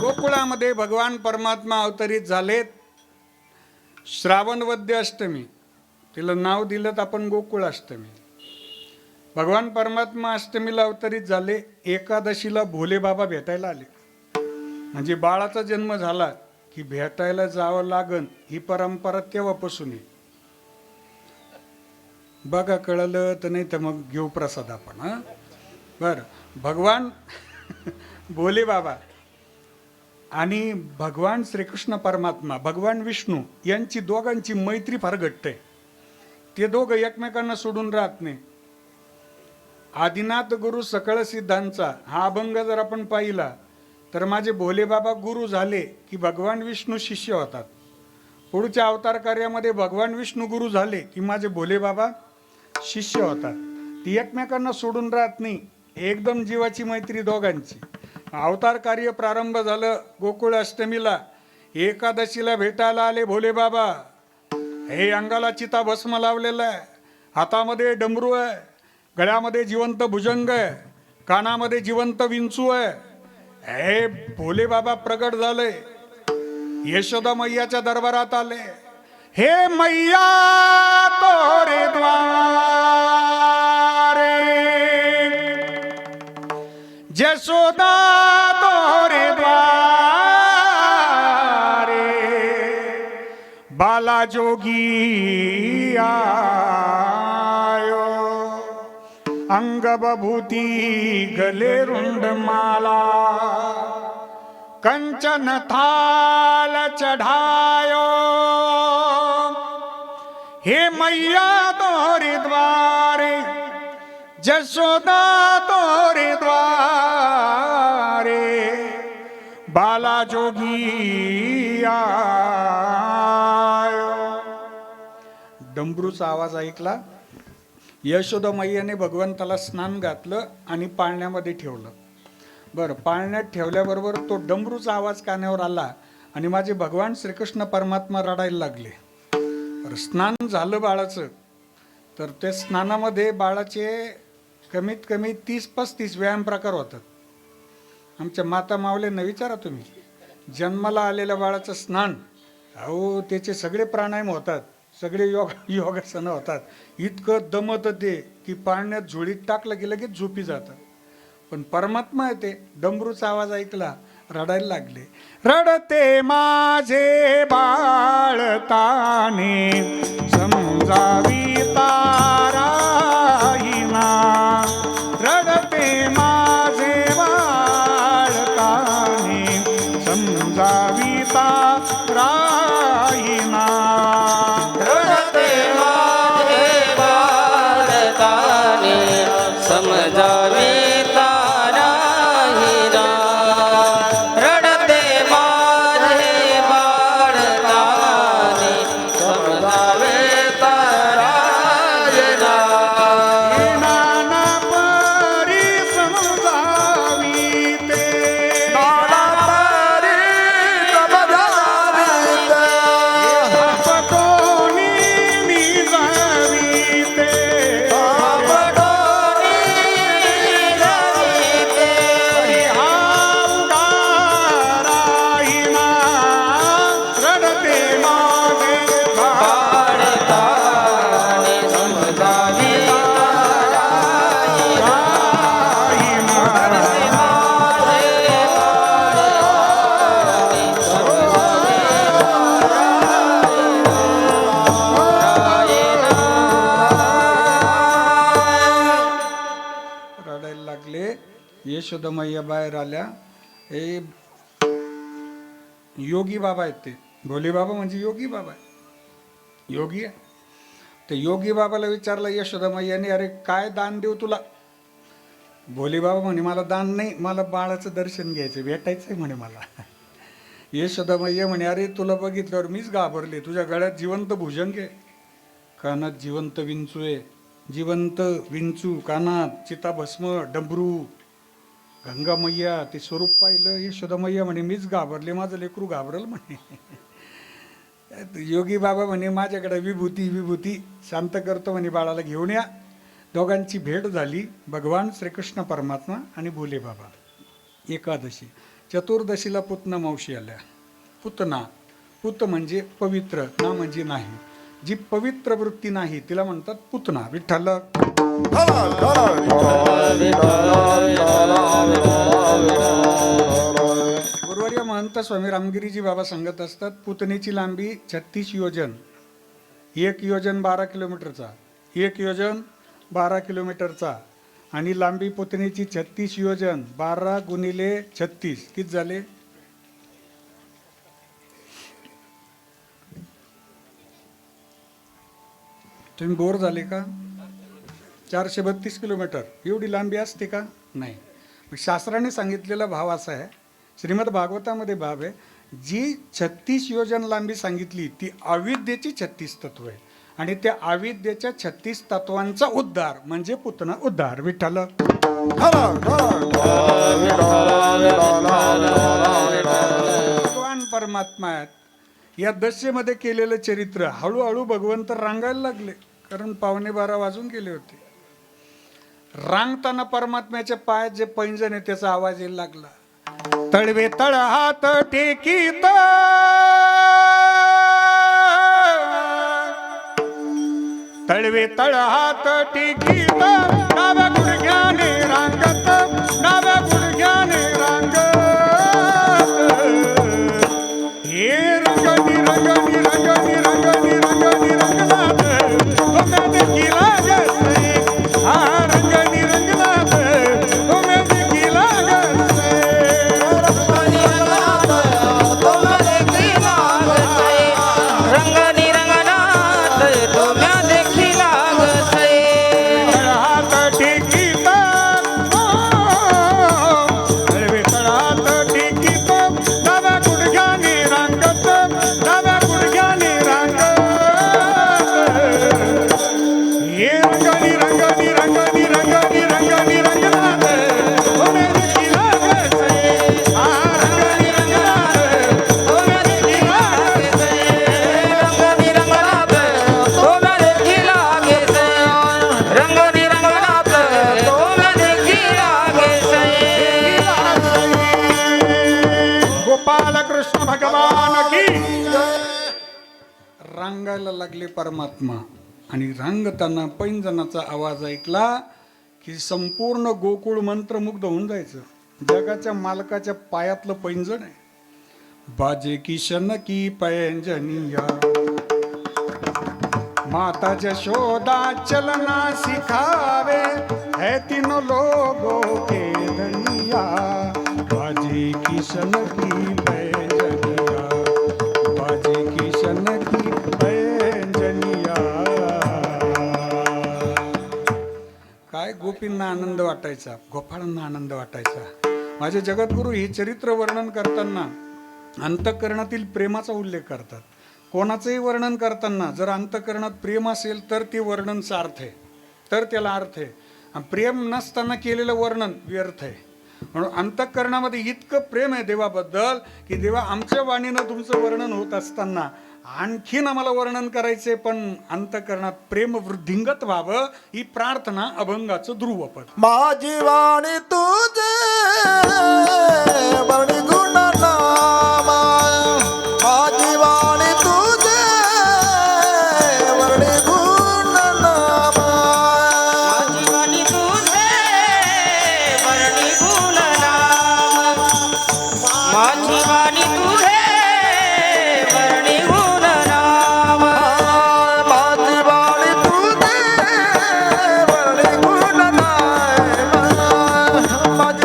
गोकुळामध्ये भगवान परमात्मा अवतरित झालेत. श्रावणवद्य अष्टमी, तिला नाव दिलं आपण गोकुळाष्टमी. भगवान परमात्मा अष्टमीला अवतरित झाले. एकादशीला भोले बाबा भेटायला आले. म्हणजे बाळाचा जन्म झाला की भेटायला जावं लागन, ही परंपरा तेव्हापासून आहे. बघा कळलं तर नाही तर मग घेऊ प्रसाद आपण. हा बर. भगवान भोले बाबा आणि भगवान श्रीकृष्ण परमात्मा, भगवान विष्णू यांची दोघांची मैत्री फार घट्ट आहे. ते दोघं एकमेकांना सोडून राहत नाही. आदिनाथ गुरु सकळ सिद्धांचा हा अभंग जर आपण पाहिला तर माझे भोले बाबा गुरु झाले की भगवान विष्णू शिष्य होतात. पुढच्या अवतार कार्यामध्ये भगवान विष्णू गुरु झाले की माझे भोले बाबा शिष्य होतात. ती एकमेकांना सोडून राहत नाही. एकदम जीवाची मैत्री दोघांची. अवतार कार्य प्रारंभ झालं गोकुळ अष्टमीला. एकादशीला भेटायला आले भोले बाबा. हे अंगाला चिता भस्म लावलेला आहे, हातामध्ये डमरू आहे, गळ्यामध्ये जिवंत भुजंग आहे, कानामध्ये जिवंत विंचू आहे. हे भोले बाबा प्रगट झाले, यशोदा मैयाच्या दरबारात आले. हे मैया तोरे द्वारे यशोदा तोरे द्वारे बाला जोगी आयो. अंग बभूती गले रुंड माला कंचन थाल चढ़ायो. हे मैया तोरे द्वारे यशोदा तोरे द्वारे बाला जोगी आयो. डमरूचा आवाज ऐकला. यशोदा मैयाने भगवंताला स्नान घातलं आणि पाळण्यामध्ये ठेवलं. बरं, पाळण्यात ठेवल्याबरोबर तो डमरूचा आवाज कानावर आला आणि माझे भगवान श्रीकृष्ण परमात्मा रडायला लागले. बरं, स्नान झालं बाळाचं. तर ते स्नानामध्ये बाळाचे कमीत कमी 30-35 व्यायाम प्रकार होतात. आमच्या माता मावल्यांना विचारा तुम्ही, जन्माला आलेल्या बाळाचं स्नान, अहो त्याचे सगळे प्राणायाम होतात, सगळे योगासनं होतात. इतकं दमतं ते की पाण्यात झोळीत टाकलं की लगेच झोपी जातं. पण परमात्मा आहे ते, डमरूचा आवाज ऐकला रडायला लागले. रडते माझे बाळ ताने समजावी ताराईना, रडते माझे बाळ ताने समजावी ताराईना. रडते माझे बाळकाने समजावे तारा हिरा. रडते माझे बाळकाने समजावे तारा हिरा. नाना परी समजावी ते, नाना परी समजावी ते, आपटोनी निजावी ते, आपटोनी निजावी ते. हा उदाराईना, रडते माझे बाळ बाळकाने समजावे ताराईना. रडायला लागले. यशोदा मैया बाहेर आल्या. हे योगी बाबा आहेत ते, भोले बाबा म्हणजे योगी बाबा आहे, योगी आहे. ते योगी बाबाला विचारलं यशोदा मैयाने, अरे काय दान देऊ तुला? भोले बाबा म्हणे, मला दान नाही, मला बाळाचं दर्शन घ्यायचं, भेटायचंय म्हणे मला. यशोदा मैया म्हणे, अरे तुला बघितल्यावर मीच घाबरले, तुझ्या गळ्यात जिवंत भुजंग आहे, कानात जिवंत विंचू आहे, जिवंत विंचू कानात, चिताभस्म, डमरू, गंगा मैया, ते स्वरूप पाहिलं. यशोदा मैया म्हणे, मीच घाबरले, माझं लेकरू घाबरल म्हणे. योगी बाबा म्हणे, माझ्याकडे विभूती शांत करतो म्हणे, बाळाला घेऊन या. दोघांची भेट झाली, भगवान श्रीकृष्ण परमात्मा आणि भोले बाबा. एकादशी, चतुर्दशीला पुतना मावशी आल्या. पुतना, पुत म्हणजे पवित्र, ना म्हणजे नाही. जी पवित्र वृत्ती नाही तिला म्हणतात पुतना. विठ्ठल गुरुवर्य महंत स्वामी रामगिरीजी बाबा सांगत असतात, पुतनेची लांबी 36 योजन, 1 योजन 12 किलोमीटरचा, 1 योजन 12 किलोमीटरचा, आणि लांबी पुतनेची 36 योजन, 12 गुणिले 36 किती झाले? तुम्ही बोर झाले का? 432 किलोमीटर एवढी लांबी असते का? नाही. शास्त्राने सांगितलेला भाव असा आहे, श्रीमद भागवतामध्ये भाव आहे, जी 36 योजन लांबी सांगितली ती अविद्येची 36 तत्व आहे, आणि त्या अविद्येच्या 36 तत्वांचा उद्धार म्हणजे पुतना उद्धार. विठ्ठल भगवान परमात्मा आहेत. या दशेमध्ये केलेलं चरित्र हळूहळू भगवंत रांगायला लागले, कारण 11:15 वाजून गेले होते. रांगताना परमात्म्याच्या पायात जे पैंजण आहे त्याचा आवाज यायला लागला. तळवे तळ हात टेकीत, तळवे तळ हात टेकीत, डाव्या गुडघ्याने रांगत, डाव्या गुडघ्याने रांगत, हे रंगनी रंगनी रंगनी रंगनी रंगनी रंगनाथ तुम्ही देखील लागसे, हा रंगनी रंगनाथ तुम्ही देखील लागसे. रंगनी रंगनाथ तुम्या देखील लागसे. हात टेकीत, रवायला लागले परमात्मा आणि रांगताना पैंजनाचा आवाज ऐकला की संपूर्ण गोकुळ मंत्रमुग्ध होऊन जायचं. जगाच्या मालकाच्या पायातलं पैंजण आहे. बाजे किशन की पैंजनिया माता जशोदा चलना सिखावे है तीनों लोगों के धनिया. बाजे किशन की पैंजनिया बाजे किशन की पैंजनिया. काय गोपींना आनंद वाटायचा, गोपाळांना आनंद वाटायचा. माझे जगद्गुरु हे चरित्र वर्णन करताना अंतःकरणातील प्रेमाचा उल्लेख करतात. कोणाचंही वर्णन करताना जर अंतःकरणात प्रेम असेल तर ते वर्णन सार्थ आहे, तर त्याला अर्थ आहे. आणि प्रेम नसताना केलेलं वर्णन व्यर्थ आहे. म्हणून अंतःकरणामध्ये इतकं प्रेम आहे देवाबद्दल की देवा आमच्या वाणीनं तुमचं वर्णन होत असताना आणखीन आम्हाला वर्णन करायचे, पण अंतःकरणात प्रेम वृद्धिंगत व्हावं ही प्रार्थना अभंगाचं ध्रुवपद. माझी वाणी तुझे वर्णी गुण नामा. माझी वाणी तुझे वर्णी गुण नामा. माझी वाणी तुझे वर्णी गुण नाम. माझी वाणी तुझे वर्णी गुण नाम. माझी वाणी तुझे वर्णी गुण नामा. माझी वाणी तुझे वर्णी गुण नामा. वाणी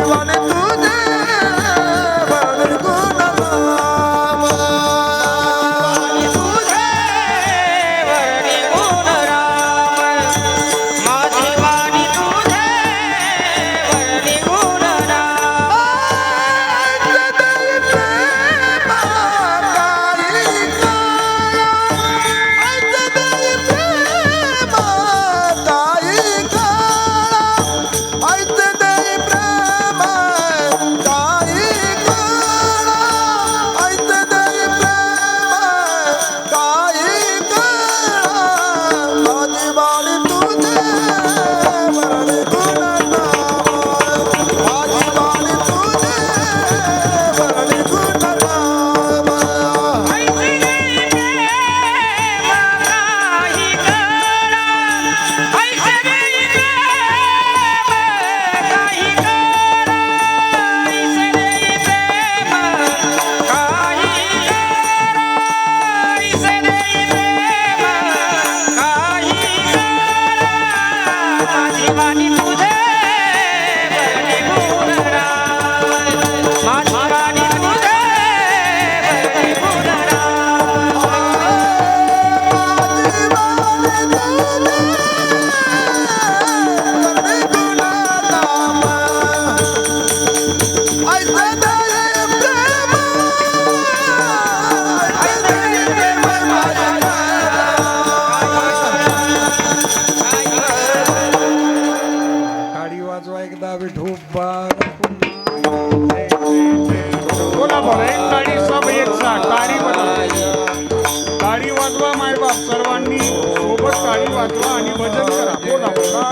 तुझे वर्णी गुण नाम. माझी वाणी तुझे वर्णी गुण नाम. सर्वांनी सोबत टाळी वाजवा आणि भजन करा. बोला बोला.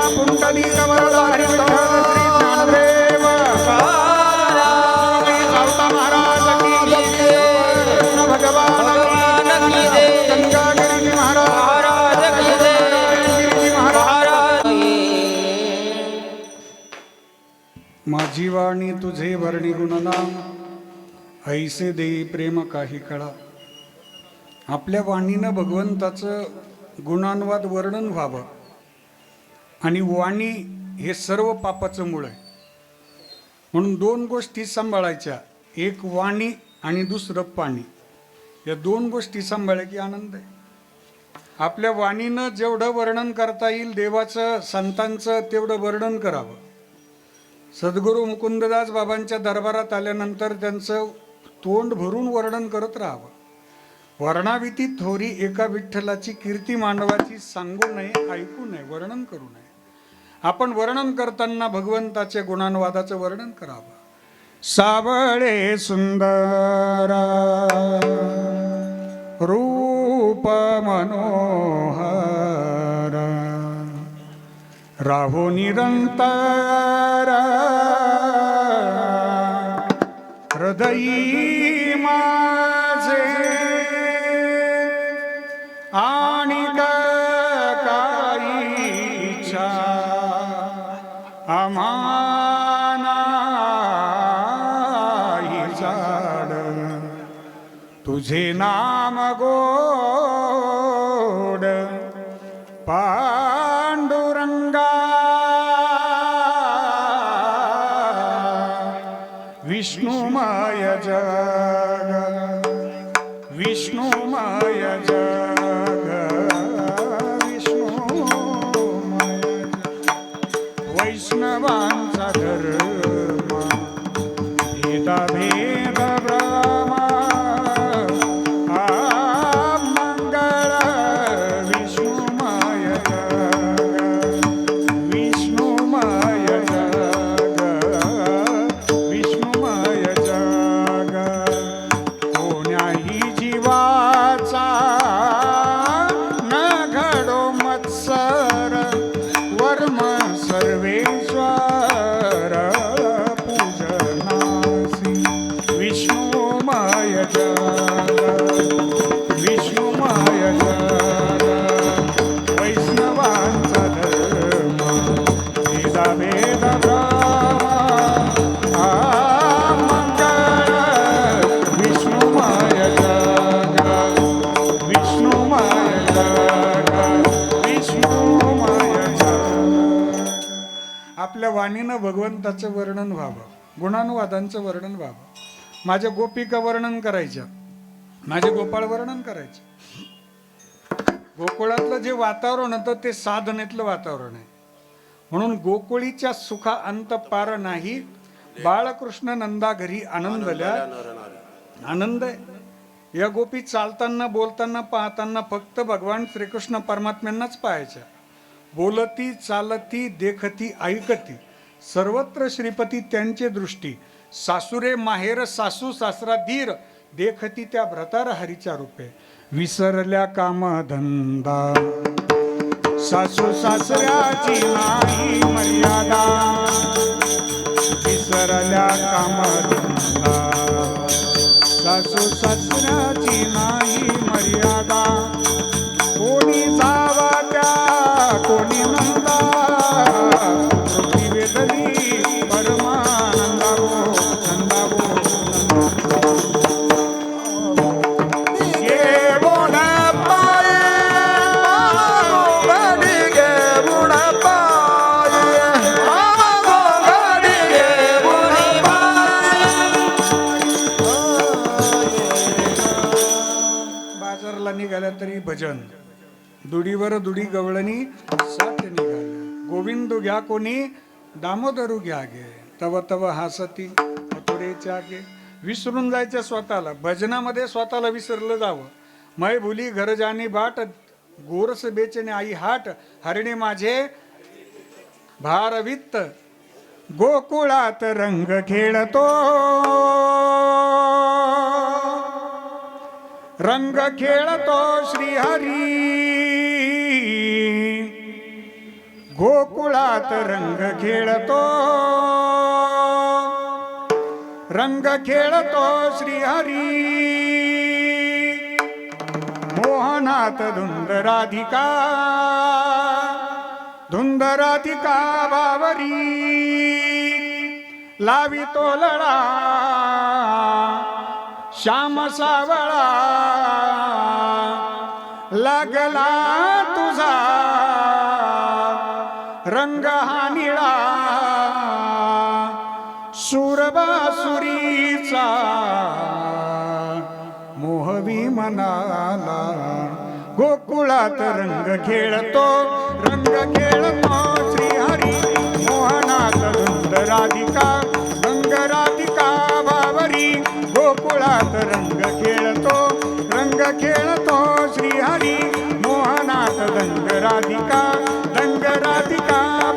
पुंडलिक वरदारी विठ्ठल माझी वाणी तुझे वर्णी गुणनाम, ऐसे देई प्रेम काही कळा. आपल्या वाणीनं भगवंताचं गुणानुवाद वर्णन व्हावं. आणि वाणी हे सर्व पापाचं मूळ आहे. म्हणून दोन गोष्टी सांभाळायच्या, एक वाणी आणि दुसरं पाणी. या दोन गोष्टी सांभाळल्या की आनंद आहे. आपल्या वाणीनं जेवढं वर्णन करता येईल देवाचं संतांचं तेवढं वर्णन करावं. सद्गुरू मुकुंददास बाबांच्या दरबारात आल्यानंतर त्यांचं तोंड भरून वर्णन करत राहावं. वर्णाविती थोरी एका विठ्ठलाची कीर्ती मानवाची सांगू नये, ऐकू नये, वर्णन करू नये. आपण वर्णन करताना भगवंताच्या गुणानुवादाचं वर्णन करावं. सावळे सुंदर रूप मनोहर, राहो निरंतर हृदयी माझे, आणि काही इच्छा आम्हानाही झाड, तुझे नाम गोड पांडुरंगा. विष्णुमय जग, विष्णुमय जग, विष्णुमय वैष्णवांचा धर्म, भेदाभेद ब्रह्मा मंगळ. विष्णुमय जग, विष्णुमय जग, विष्णुमय जग. कोण्याही जीवाचा न घडो मत्सर, वर्म सर्वेश्वर पूजनासी. विष्णुमय जग, विष्णुमय जग, वैष्णवांचा धर्म, भेदाभेद ब्रह्मा मंगळ. विष्णुमय जग, विष्णुमय जग, विष्णुमय जग. आपल्या वाणीनं भगवंताचं वर्णन व्हावं, गुणानुवादांचं वर्णन व्हावं. माझ्या गोपिका वर्णन करायच्या, माझे गोपाळ वर्णन करायचे. गोकुळातलं जे वातावरण होतं ते साधनेतलं वातावरण आहे. म्हणून गोकुळीच्या सुखा अंत पार नाही, बाळकृष्ण नंदा घरी आनंदल्या. आनंद आहे. या गोपी चालताना बोलताना पाहताना फक्त भगवान श्रीकृष्ण परमात्म्यांनाच पाहायच्या. बोलती चालती देखती ऐकती सर्वत्र श्रीपती त्यांचे दृष्टी. सासुरे माहेर सासू सासरा धीर, देखती त्या भ्रतार हरीच्या रूपे. विसरल्या कामधंदा सासू सासऱ्याची नाही मर्यादा. विसरल्या कामधंदा सासू सासऱ्याची नाही मर्यादा. कोणी जावा त्या कोणी नंदा, वेदनी परमानंदा हो नंदा हो. बाजारला निघाल्या तरी भजन, दुडीवर दुडी गवळणी साठ निघाले. गोविंदू घ्या कोणी दामोदरू घ्या गे, तव तव हासती मथुरेच्या गे. विसरून जायचं स्वतःला, भजनामध्ये स्वतःला विसरलं जावं. मै भुली घर जाणी बाट, गोरस बेचणे आई हाट. हरिणे माझे भारवित्त, गोकुळात रंग खेळतो. रंग खेळतो श्रीहरी, गोकुळात रंग खेळतो. रंग खेळतो श्रीहरी, मोहनात धुंद राधिका. धुंद राधिका बावरी, लावी तो लळा श्याम सावळा लागला तुझा रंग हा निळा सुरबासुरीचा मोहवी मनाला गोकुळात रंग खेळतो श्रीहरी मोहनात धुंद राधिका रंग राधिका बावरी गोकुळात रंग खेळतो श्रीहरी मोहनात रंग राधिका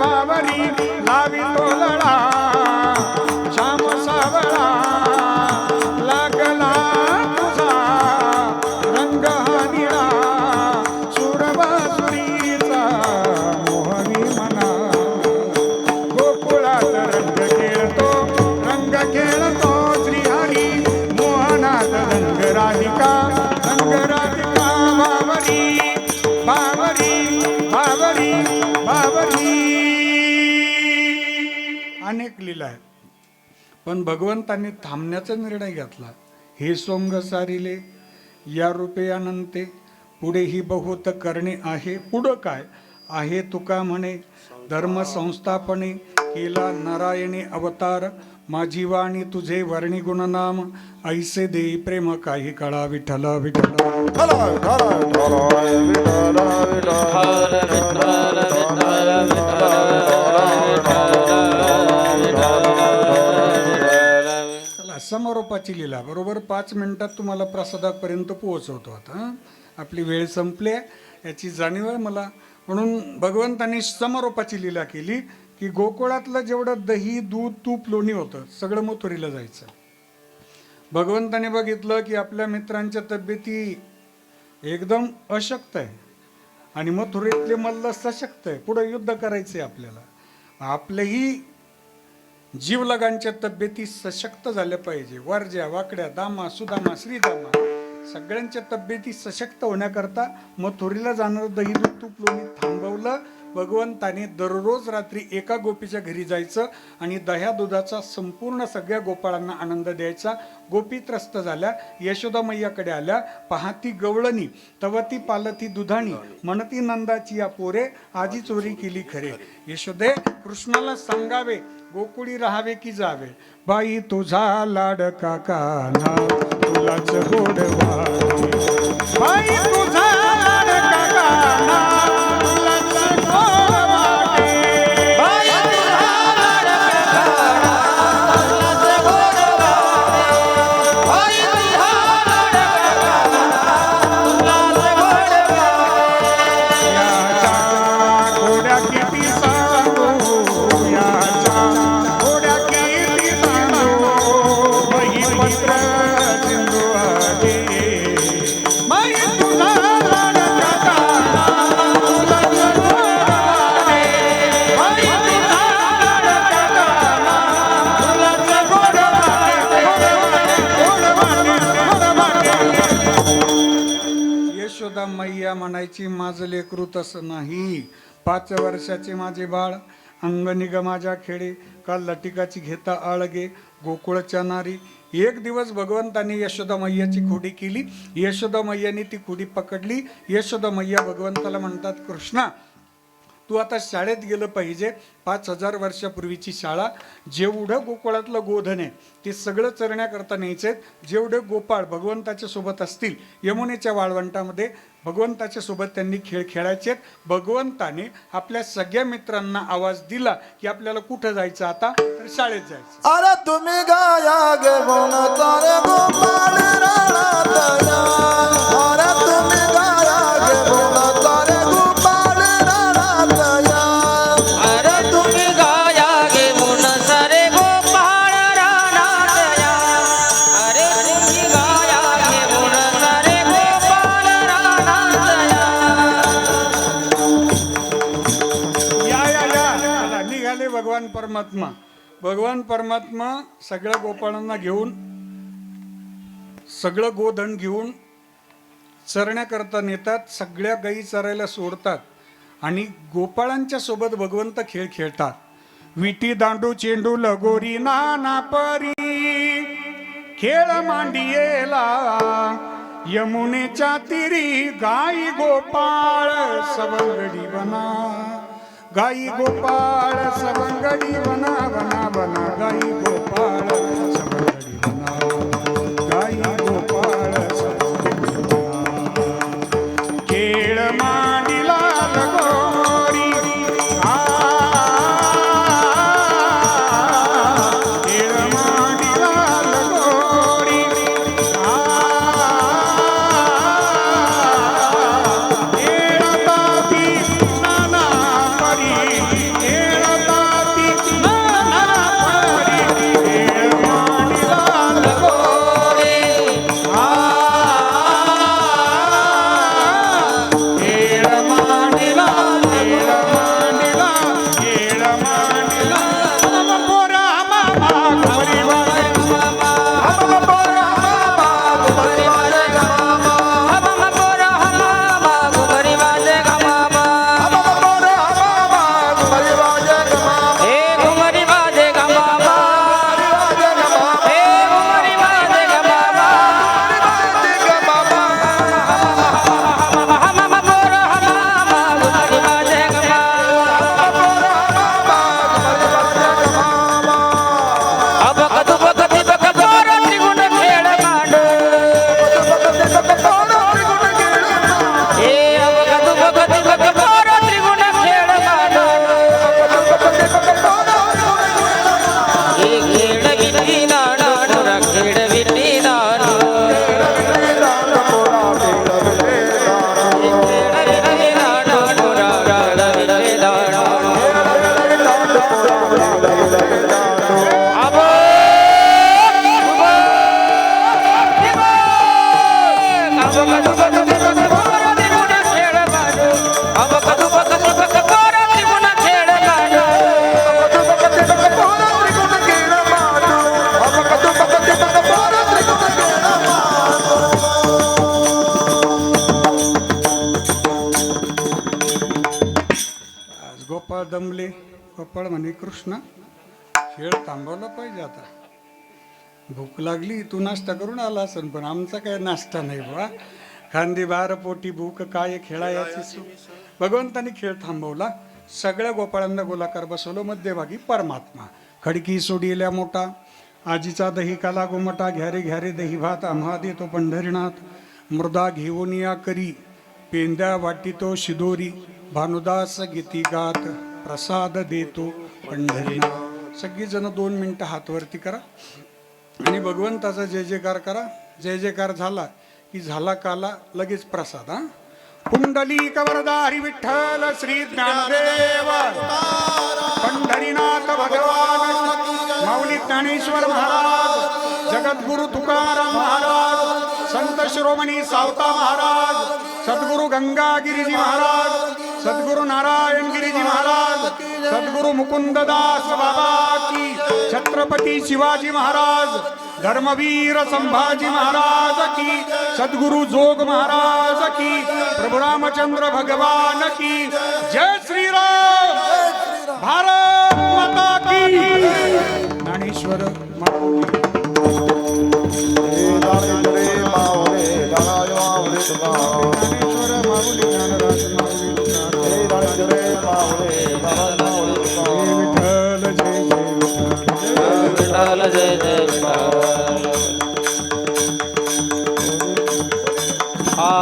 बावरी लावी तो लळा श्याम सावळा लागला तुझा रंग हा निळा सुरबासुरीचा मोहनी मना गोकुळात रंग खेळतो श्रीहरी मोहनात रंग राधिका बावरी अनेक लीला आहेत. पण भगवंतांनी थांबण्याचा निर्णय घेतला. हे सोंग सारिले या रूपे अनंते पुढेही बहुत करणे आहे. पुढं काय आहे तुका म्हणे धर्म संस्थापने केला नारायणी अवतार माझी वाणी तुझे वर्णी गुणनाम ऐसे देई प्रेम काही कळा विठ्ठल चला समारोपाची लीला बरोबर 5 मिनिटात तुम्हाला प्रसादापर्यंत पोहोचवतो. आता आपली वेळ संपली याची जाणीव आहे मला. म्हणून भगवंतांनी समारोपाची लीला केली की गोकुळातलं जेवढं दही दूध तूप लोणी होतं सगळं मथुरीला जायचं. भगवंताने बघितलं की आपल्या मित्रांच्या तब्येती एकदम अशक्त आहे आणि मथुरेतले मल्ल सशक्त आहे. पुढे युद्ध करायचे आपल्याला. आपलेही जीवलगांच्या तब्येती सशक्त झाल्या पाहिजे. वारज्या वाकड्या दामा सुदामा श्रीदामा सगळ्यांच्या तब्येती सशक्त होण्याकरता मथुरीला जाणारं दही दूध तूप लोणी थांबवलं. भगवंताने दररोज रात्री एका गोपीच्या घरी जायचं आणि दह्या दुधाचा संपूर्ण सगळ्या गोपाळांना आनंद द्यायचा. गोपी त्रस्त झाल्या, यशोदा मैयाकडे आल्या. पाहती गवळणी तवती पालती दुधाणी म्हणती नंदाची या पोरे आजी चोरी केली खरे. यशोदे कृष्णाला सांगावे गोकुळी राहावे की जावे. बाई तुझा लाडका कान्हा तुलाच गोडवा बाई तुझा लाडका कान्हा मैया म्हणायची माझं लेकरू तसं नाही. 5 वर्षाचे माझे बाळ अंग निग माझ्या खेडे का लटिकाची घेता आळगे गोकुळच्या नारी. एक दिवस भगवंताने यशोदा मैयाची खोडी केली. यशोदा मैयाने ती खोडी पकडली. यशोदा मैया भगवंताला म्हणतात कृष्णा तू आता शाळेत गेलं पाहिजे. 5000 वर्षापूर्वीची शाळा. जेवढं गोकुळातलं गोधन आहे ते सगळं चरण्याकरता न्यायचंय. जेवढे गोपाळ भगवंताच्या सोबत असतील यमुनेच्या वाळवंटामध्ये भगवंताच्या सोबत त्यांनी खेळ खेळायचे. भगवंताने आपल्या सगळ्या मित्रांना आवाज दिला की आपल्याला कुठं जायचं आता तर शाळेत जायचं. अरे तुम्ही गाया घेऊन तारे गोपाळ राणात या. अरे तुम्ही गाया घेऊन तारे गोपाळ राणात या. अरे तुम्ही गाया घेऊन सारे गोपाळ रानात या. अरे तुम्ही गाया घेऊन सारे गोपाळ रानात या. या निघाले भगवान परमात्मा. भगवान परमात्मा सगळ्या गोपाळांना घेऊन सगळं गोधन घेऊन चरण्याकरता नेतात. सगळ्या गायी चरायला सोडतात आणि गोपाळांच्या सोबत भगवंत खेळ खेळतात. विटी दांडू चेंडू लगोरी नाना परी खेळ मांडियेला यमुनेच्या तिरी गाई गोपाळ सवंगडी वना गाई गोपाळ सवंगडी वना वना वना गाई गोपाळ सवंगडी वना गाई गोपाळ सवंगडी वना खेळ मांडिला लगोरी खेळ मांडिला लगोरी खेळताती नाना परी खेळताती नाना परी खेळ मांडिला लगोरी खेळ मांडिला खेळ मांडिला पोरा मामा घरी वाजे गोपाळ दमले गोपाळ म्हणे कृष्ण खेळ थांबवला पाहिजे आता भूक लागली तू नाश्ता करून आला असन पण आमचा काय नाश्ता नाही बा खांदी बार पोटी भूक काय खेळायची सुख भगवंताने खेळ थांबवला सगळ्या गोपाळांना गोलाकार बसवलं मध्यभागी परमात्मा खडकी सोडिल्या मोठा आजीचा दही काला गोमटा घ्यारे घ्यारे दही भात आम्हा देतो पंढरीनाथ मृदा घेऊन या करी पेंद्या वाटितो शिदोरी भानुदास गीती गात प्रसाद देतो पंढरीनाथ सगळी जण 2 मिनिटं हात वरती करा आणि भगवंताचा जय जयकार करा जय जयकार झाला की झाला काला लगेच प्रसाद हा पुंडलिक वरदारी विठ्ठल श्री ज्ञानदेव पंढरीनाथ भगवान माऊली ज्ञानेश्वर महाराज जगद्गुरु तुकाराम महाराज संत शिरोमणी सावता महाराज सद्गुरु गंगागिरीजी महाराज सद्गुरु नारायण गिरीजी महाराज सद्गुरु मुकुंददास बाबा की छत्रपती शिवाजी महाराज धर्मवीर संभाजी महाराज की सद्गुरु जोग महाराज की प्रभु रामचंद्र भगवान की जय श्री राम भारत माता की ज्ञानेश्वर माऊली ज्ञानेश्वर माऊली ज्ञानराज माऊली विठ्ठल जय जय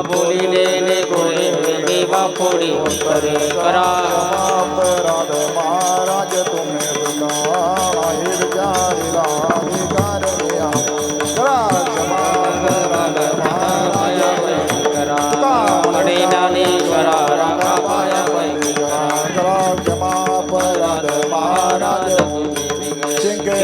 बोली ले गोरे देवा पोड़ी करे करा अपराध महाराज तुम्हें बुलाहिर जारी लाधिकार लिया राज महाराज करा बड़े ज्ञानेश्वरा राखा पाया राज अपराध महाराज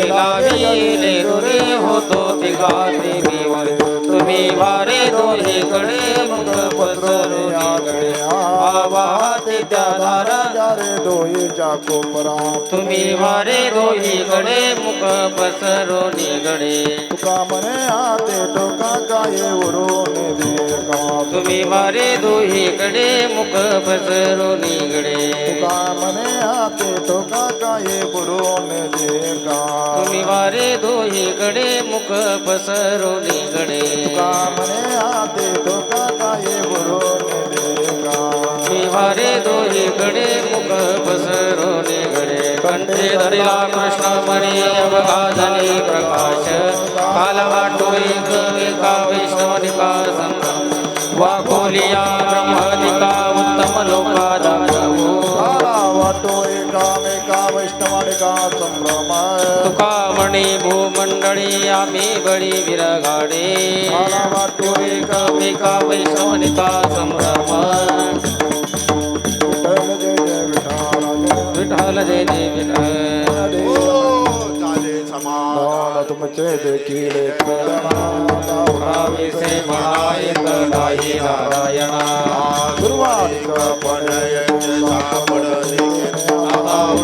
लावीले रुरे होतो तिघाते देवर तुम्ही वारे दोहे कडे मुख पसरुनीकडे आवाहते त्या धारा रे डोईच्या कोपरा तुम्ही वारे दोही कडे मुख पसरुनीकडे तुका म्हणे आते टोका काय उरून दे का तुम्ही वारे दोही कडे मुख पसरुनीकडे तुका म्हणे हाते ठोका काय पुरून दे का तुम्ही वारे दोहीकडे मुख पसरून गडे तुका म्हणे हाते ठोका काय पुरून दे का तुम्ही वारे दोहीकडे मुख पसरून गडे कंठे धरिला कृष्ण मणी अवघा झाले प्रकाश काल वाटो एक एका वैष्णवनिका संभ्रम वाकोलिया ब्रह्मदिका उत्तम लोका दाखवू आला वाटो एकामेका वैष्णवानिका संभ्रम तुका म्हणे भूमंडळी आम्ही बळी विरगाडे आला वाटो एकामेका वैष्णवनिका संभ्रम विठ्ठल जय जय विठ्ठल विठ्ठल जय जय विठ्ठल झाले समाधान तुमचे देखील प्रेरणा भाविसे म्हणायत नाही नारायणा सुरुवात पडयचे सापडले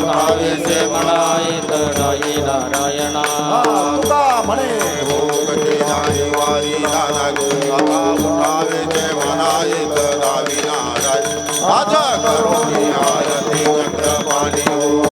भाविसे म्हणायत नाही नारायणा तुका म्हणे भोगते नाही वारी दादा आता उठावेचे म्हणायत दावी नाराय माझ्या करुणी आय